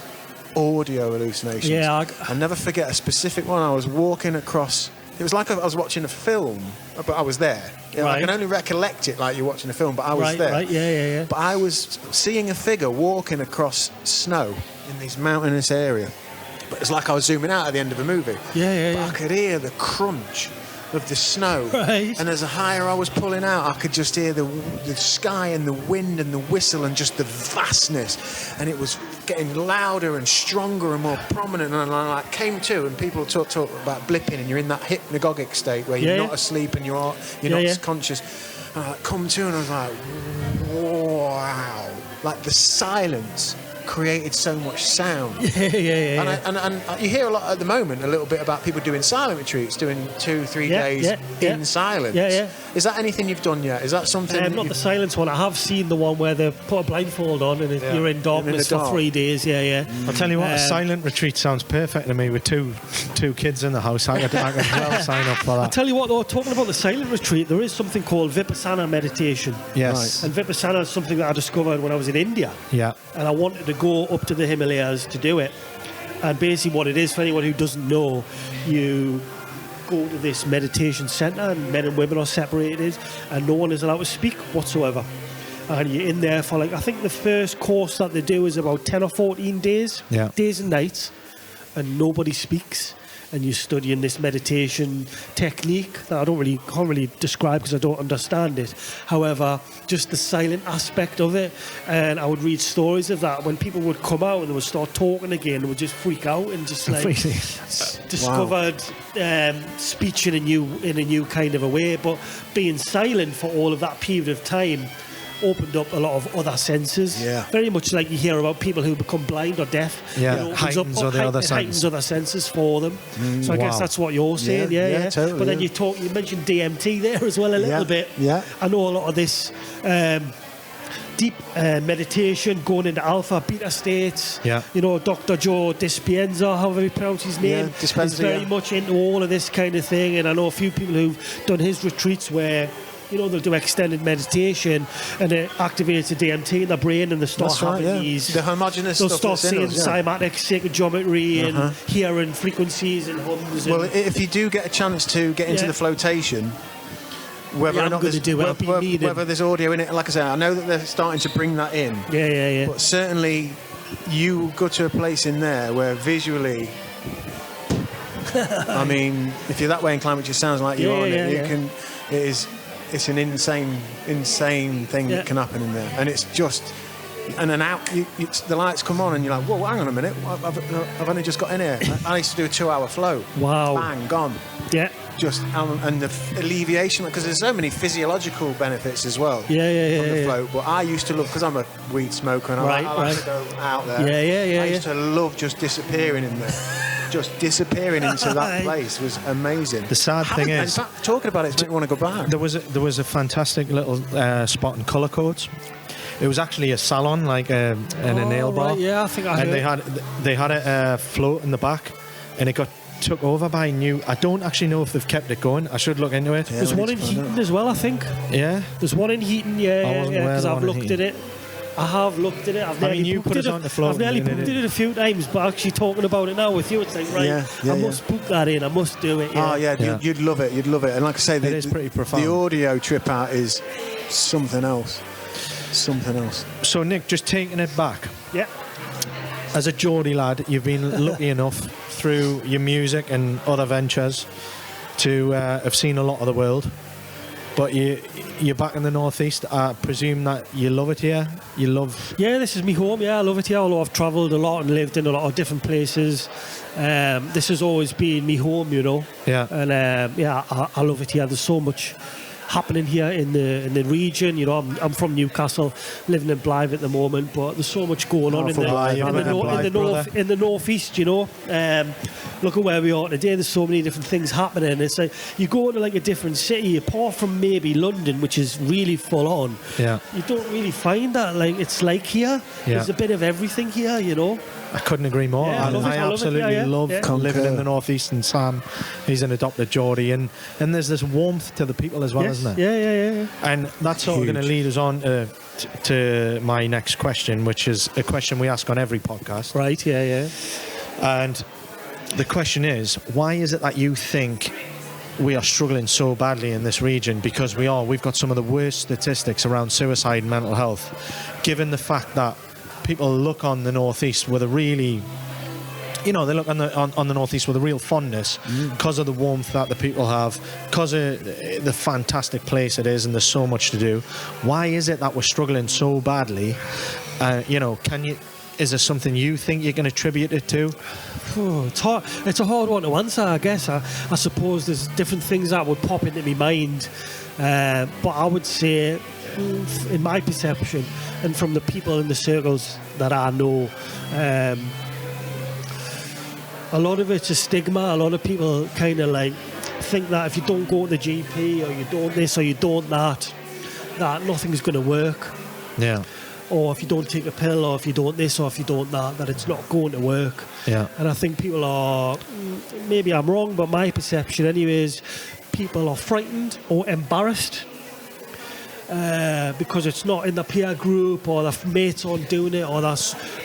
audio hallucinations. I'll never forget a specific one. I was walking across, it was like I was watching a film, but I was there. I can only recollect it like you're watching a film, but I was there. But I was seeing a figure walking across snow in this mountainous area. But it's like I was zooming out at the end of a movie. But I could hear the crunch of the snow. And as the higher I was pulling out, I could just hear the sky and the wind and the whistle and just the vastness. And it was getting louder and stronger and more prominent. And I came to, and people talk about blipping, and you're in that hypnagogic state where you're not asleep and you're not conscious. And I come to, and I was like, wow. Like the silence created so much sound. And you hear a lot at the moment, a little bit about people doing silent retreats, doing 2-3 days in silence. Is that anything you've done yet? Is that something? Not the silence one. I have seen the one where they put a blindfold on and you're in darkness for 3 days. I'll tell you what, a silent retreat sounds perfect to me with two kids in the house. I could well sign up for that. I'll tell you what, though, talking about the silent retreat, there is something called Vipassana meditation. Yes. And Vipassana is something that I discovered when I was in India. And I wanted to go up to the Himalayas to do it. And basically what it is, for anyone who doesn't know, you go to this meditation centre, and men and women are separated, and no one is allowed to speak whatsoever. And you're in there for, like, I think the first course that they do is about 10 or 14 days, days and nights, and nobody speaks. And you're studying this meditation technique that I can't really describe because I don't understand it. However, just the silent aspect of it, and I would read stories of that when people would come out and they would start talking again, they would just freak out and just like discovered speech in a new kind of a way. But being silent for all of that period of time opened up a lot of other senses. Very much like you hear about people who become blind or deaf. Heightens other senses for them. So I guess that's what you're saying. Totally, but then you mentioned DMT there as well a little bit. I know a lot of this deep meditation, going into alpha, beta states. You know, Dr. Joe Dispenza, however you pronounce his name, is very much into all of this kind of thing. And I know a few people who've done his retreats where, you know, they'll do extended meditation and it activates the DMT in the brain, and they start having these... The homogenous they'll stuff. They'll start seeing cymatic sacred geometry and hearing frequencies and hums. Well, if you do get a chance to get into the flotation, whether or not whether there's audio in it, like I say, I know that they're starting to bring that in. But certainly you go to a place in there where visually... I mean, if you're that way inclined, which it sounds like you are, you can... It's an insane thing that can happen in there, and it's just, and then out, the lights come on, and you're like, whoa, hang on a minute, I've only just got in here. I used to do a 2-hour flow. Wow. Bang, gone. Just and the alleviation, because there's so many physiological benefits as well. From the float. But I used to love, because I'm a weed smoker, and I like to go out there. I used to love just disappearing in there. Just disappearing into that place was amazing. The sad thing is, in fact, talking about it makes me want to go back. There was a fantastic little spot in Colour Codes. It was actually a salon, like in a nail bar. I think I heard. And they had a float in the back, and it got took over by I don't actually know if they've kept it going. I should look into it. There's one in Heaton as well, I think. There's one in Heaton, because I've looked at it. I have looked at it. I've nearly put it on the floor. I've nearly booked it a few times, but actually talking about it now with you, it's like, I must book that in. I must do it. You'd love it. You'd love it. And like I say, it is pretty profound. The audio trip out is something else. something else. So Nick, just taking it back. Yeah. As a Geordie lad, you've been lucky enough through your music and other ventures to have seen a lot of the world. But you're back in the northeast. I presume that you love it here. You love. Yeah, this is me home. Yeah, I love it here. Although I've travelled a lot and lived in a lot of different places, this has always been me home. You know. Yeah. And I love it here. There's so much happening here in the region. You know, I'm from Newcastle, living in Blythe at the moment, but there's so much going on in the northeast. You know, look at where we are today. There's so many different things happening. It's like you go to like a different city, apart from maybe London, which is really full on. Yeah, you don't really find that. Like it's like here. Yeah. There's a bit of everything here. You know. I couldn't agree more. Yeah, I absolutely love living in the northeast, and Sam, he's an adopted Geordie, and there's this warmth to the people as well, isn't there? Yeah. And that's sort of going to lead us on to my next question, which is a question we ask on every podcast. Right, yeah. And the question is, why is it that you think we are struggling so badly in this region? Because we've got some of the worst statistics around suicide and mental health, given the fact that people look on the northeast with a really, they look on the northeast with a real fondness because of the warmth that the people have, because of the fantastic place it is, and there's so much to do. Why is it that we're struggling so badly? Is there something you think you can attribute it to? It's hard. It's a hard one to answer, I guess. I suppose there's different things that would pop into my mind, but I would say, in my perception and from the people in the circles that I know, a lot of it's a stigma. A lot of people kind of like think that if you don't go to the GP or you don't this or you don't that nothing's going to work. Yeah. Or if you don't take a pill, or if you don't this, or if you don't that it's not going to work. Yeah. And I think people are, maybe I'm wrong, but my perception anyways, people are frightened or embarrassed because it's not in the peer group, or their mates aren't doing it, or their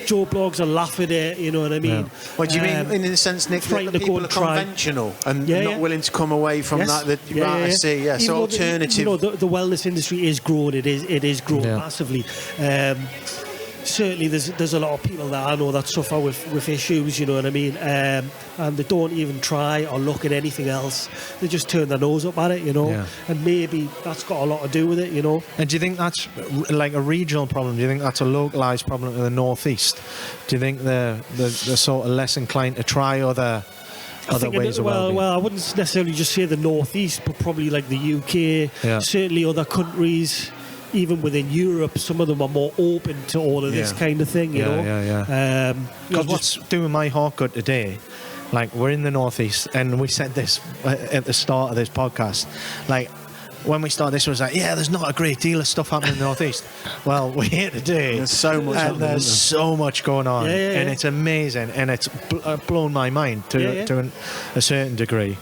Joe blogs are laughing at it, you know what I mean? Yeah. What do you mean in the sense, Nick, that people are conventional and not willing to come away from that? I see, yeah. So alternative. The wellness industry is growing. It is growing massively. Certainly there's a lot of people that I know that suffer with issues, you know what I mean, and they don't even try or look at anything else. They just turn their nose up at it, you know, and maybe that's got a lot to do with it, you know. And do you think that's like a regional problem? Do you think that's a localised problem in the northeast? Do you think they're sort of less inclined to try other ways of well-being? Well, I wouldn't necessarily just say the northeast, but probably like the UK, certainly other countries. Even within Europe, some of them are more open to all of this kind of thing, you know. Because what's doing my heart good today, like we're in the northeast, and we said this at the start of this podcast, like when we started this was like, there's not a great deal of stuff happening in the northeast. Well, we're here today. There's so much. And there's so much going on, and it's amazing, and it's blown my mind to a certain degree.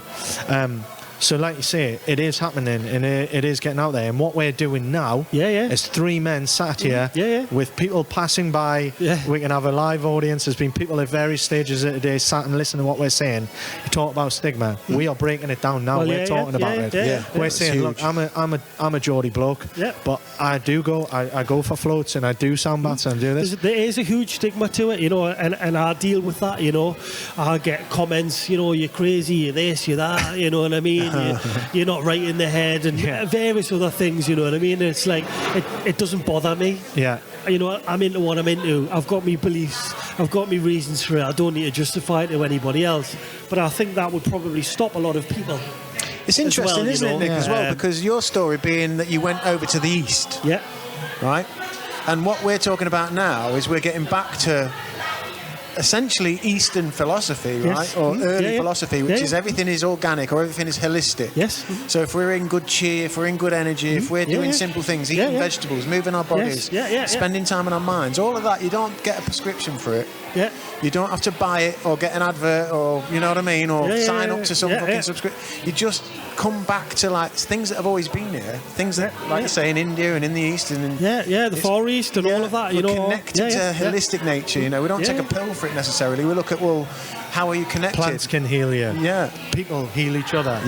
So like you say, it is happening, and it is getting out there. And what we're doing now is three men sat here with people passing by. We can have a live audience. There's been people at various stages of the day sat and listen to what we're saying. You talk about stigma. We are breaking it down now. We're talking about it. We're saying, look, I'm a Geordie bloke, but I go for floats and I do sound baths and I do this. There is a huge stigma to it, you know, and I deal with that, you know. I get comments, you know, you're crazy, you're this, you're that, you know what I mean? You're not right in the head, and various other things, you know what I mean? It's like it doesn't bother me. You know, I'm into what I'm into. I've got me beliefs, I've got me reasons for it. I don't need to justify it to anybody else. But I think that would probably stop a lot of people. It's interesting, isn't it, Nick, as well? Because your story being that you went over to the east, right? And what we're talking about now is we're getting back to essentially Eastern philosophy, right? Or early philosophy, which is everything is organic or everything is holistic. So if we're in good cheer, if we're in good energy, if we're doing simple things, eating vegetables, moving our bodies, spending time on our minds, all of that, you don't get a prescription for it. You don't have to buy it or get an advert or, you know what I mean, or sign up to some fucking subscription. You just come back to like things that have always been here, things that, like you say, in India and in the East and in the Far East and all of that, you know. Connected to holistic nature, you know. We don't take a pill for it necessarily. We look at, well, how are you connected? Plants can heal you. People heal each other.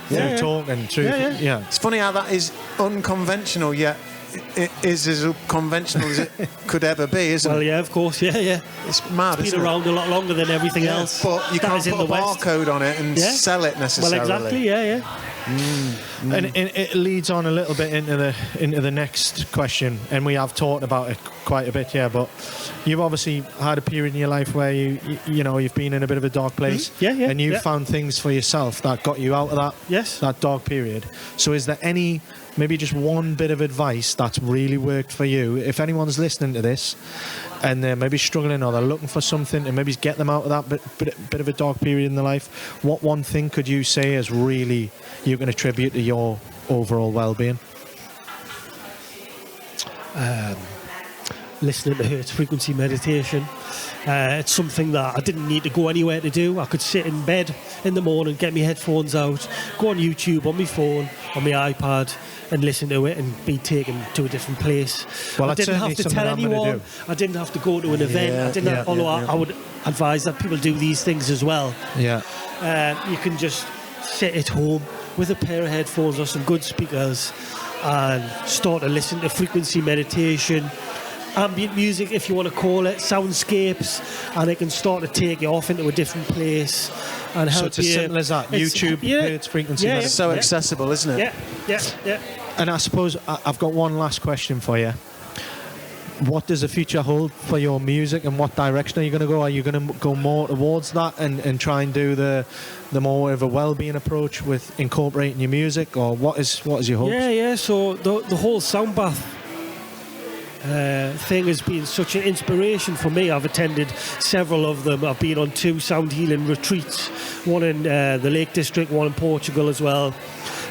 Through talking, through. It's funny how that is unconventional, yet it is as conventional as it could ever be, isn't Well, it? yeah, of course, yeah. It's mad, It's isn't been it? around a lot longer than everything else. But you that can't is in put a the West. barcode on it and Yeah. sell it necessarily. Well, exactly, yeah. And it leads on a little bit into the next question, and we have talked about it quite a bit here. But you've obviously had a period in your life where you've been in a bit of a dark place, Yeah, and you've yeah. found things for yourself that got you out of that dark period. So, is there maybe just one bit of advice that's really worked for you? If anyone's listening to this and they're maybe struggling or they're looking for something to maybe get them out of that bit of a dark period in their life, what one thing could you say is really you can attribute to your overall well-being? Listening to hertz frequency meditation. It's something that I didn't need to go anywhere to do. I could sit in bed in the morning, get my headphones out, go on YouTube, on my phone, on my iPad, and listen to it and be taken to a different place. Well, I didn't have to tell anyone. I didn't have to go to an event. I would advise that people do these things as well. Yeah. You can just sit at home with a pair of headphones or some good speakers and start to listen to frequency meditation, ambient music, if you want to call it, soundscapes, and it can start to take you off into a different place and help you. So it's as simple as that. YouTube, hertz frequency. It's so accessible, isn't it? Yeah. And I suppose I've got one last question for you. What does the future hold for your music, and what direction are you going to go? Are you going to go more towards that and try and do the more of a well-being approach with incorporating your music, or what is your hopes? Yeah. So the whole sound bath thing has been such an inspiration for me. I've attended several of them. I've been on 2 sound healing retreats, one in the Lake District, one in Portugal as well.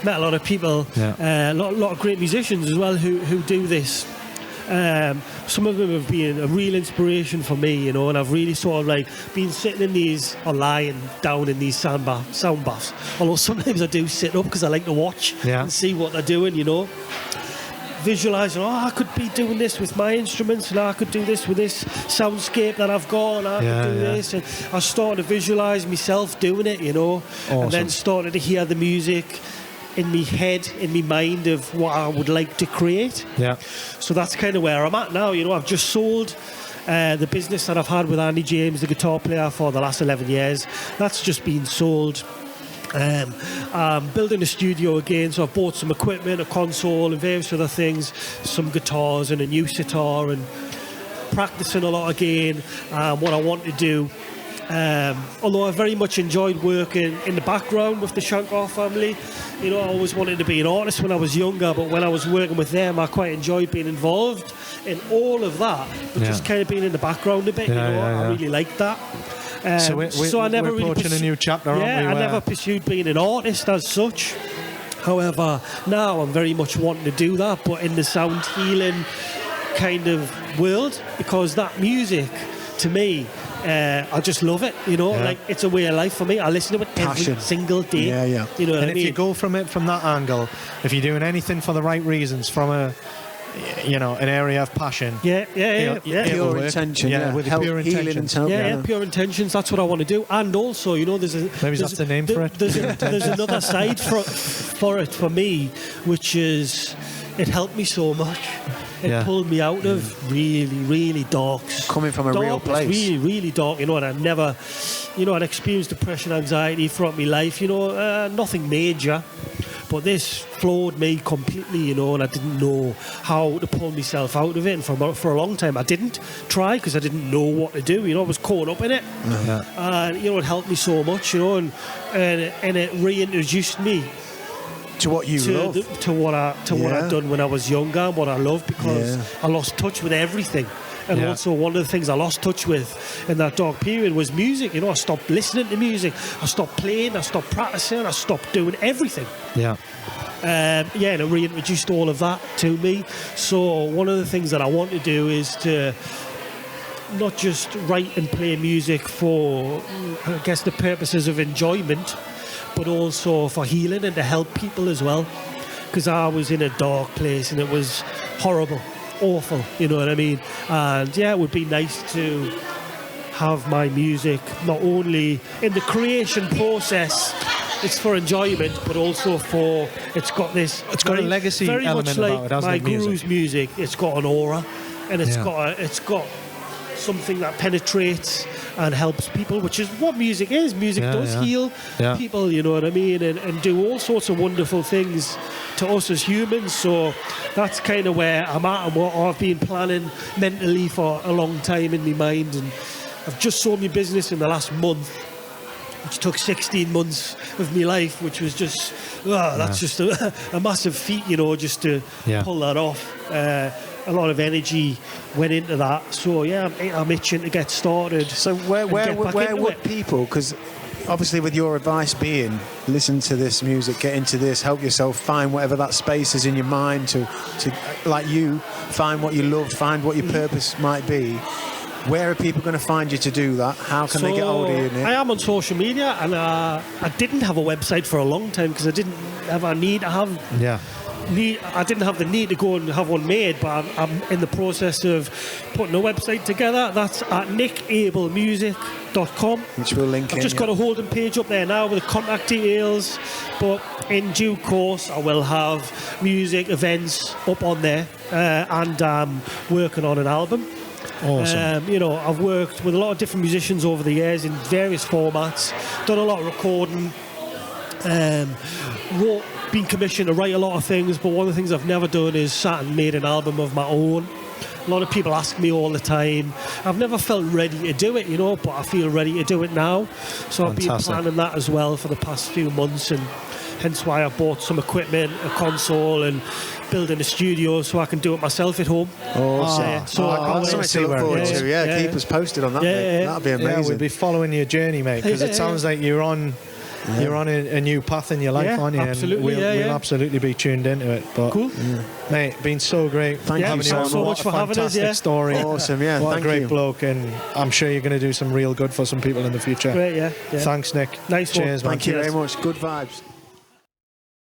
Met a lot of people, a lot of great musicians as well who do this. Some of them have been a real inspiration for me, and I've really sort of like been sitting in these or lying down in these sound baths. Although sometimes I do sit up because I like to watch and see what they're doing, visualising, I could be doing this with my instruments, and I could do this with this soundscape that I've got, and I could do this. And I started to visualise myself doing it, Awesome. And then started to hear the music in my head, in my mind of what I would like to create. Yeah. So that's kind of where I'm at now. I've just sold the business that I've had with Andy James, the guitar player, for the last 11 years. That's just been sold. I'm building a studio again, so I've bought some equipment, a console and various other things, some guitars and a new sitar, and practicing a lot again. What I want to do, although I very much enjoyed working in the background with the Shankar family. I always wanted to be an artist when I was younger, but when I was working with them, I quite enjoyed being involved in all of that, but just kind of being in the background a bit. I really liked that. So I never really approaching a new chapter, aren't we? I never pursued being an artist as such. However, now I'm very much wanting to do that, but in the sound healing kind of world, because that music, to me, I just love it, like it's a way of life for me. I listen to it every single day. Yeah. You know what I mean? If you go from it from that angle, if you're doing anything for the right reasons, from an area of passion. Yeah. Pure intention. With Help, pure healing intentions. and pure intentions. That's what I want to do. And also, maybe that's the name for it. There's another side for it for me, which is it helped me so much. It pulled me out of really, really dark. Coming from a real place. Really, really dark. And I'd never, I'd experienced depression, anxiety throughout my life. Nothing major. But this floored me completely, and I didn't know how to pull myself out of it. And for a long time, I didn't try because I didn't know what to do. I was caught up in it. And, it helped me so much, and it reintroduced me to what you love. To what I'd done when I was younger and what I loved, because I lost touch with everything. And also one of the things I lost touch with in that dark period was music. I stopped listening to music. I stopped playing. I stopped practicing. I stopped doing everything. And it reintroduced all of that to me. So one of the things that I want to do is to not just write and play music for, I guess, the purposes of enjoyment, but also for healing and to help people as well. Because I was in a dark place and it was horrible. Awful, you know what I mean? And it would be nice to have my music not only in the creation process it's for enjoyment, but also for it's got a legacy very element much like about it, hasn't my it, music? guru's music. It's got an aura, and it's got something that penetrates and helps people, which is what music is. Music does heal people, you know what I mean, and do all sorts of wonderful things to us as humans. So that's kind of where I'm at and what I've been planning mentally for a long time in my mind. And I've just sold my business in the last month, which took 16 months of my life, which was just, that's just a massive feat, you know, just to pull that off. A lot of energy went into that. So, yeah, I'm itching to get started. So where would people, because obviously with your advice being, listen to this music, get into this, help yourself find whatever that space is in your mind to like you, find what you love, find what your purpose might be. Where are people going to find you to do that? How can they get hold of you, Nick? I am on social media, and I didn't have a website for a long time because I didn't have a need to have. I didn't have the need to go and have one made, but I'm in the process of putting a website together. That's at nickablemusic.com, which we'll link in. I've just got a holding page up there now with the contact details, but in due course I will have music events up on there, and I'm working on an album. Awesome. You know, I've worked with a lot of different musicians over the years in various formats, done a lot of recording, been commissioned to write a lot of things, but one of the things I've never done is sat and made an album of my own. A lot of people ask me all the time. I've never felt ready to do it, you know, but I feel ready to do it now. So I've been planning that as well for the past few months, and hence why I bought some equipment, a console, and building a studio so I can do it myself at home. Awesome. So I can't something to look forward to. Yeah, keep us posted on that, mate. That'd be amazing. Yeah, we'll be following your journey, mate, because it sounds like you're on a new path in your life, aren't you? Absolutely, and we'll absolutely be tuned into it. But cool. Mate, been so great. Thank you so much for having us. Fantastic story. Awesome, yeah. What thank a great you. bloke, and I'm sure you're going to do some real good for some people in the future. Great, yeah. Thanks, Nick. Nice one. Cheers, man. Thank you very much. Good vibes.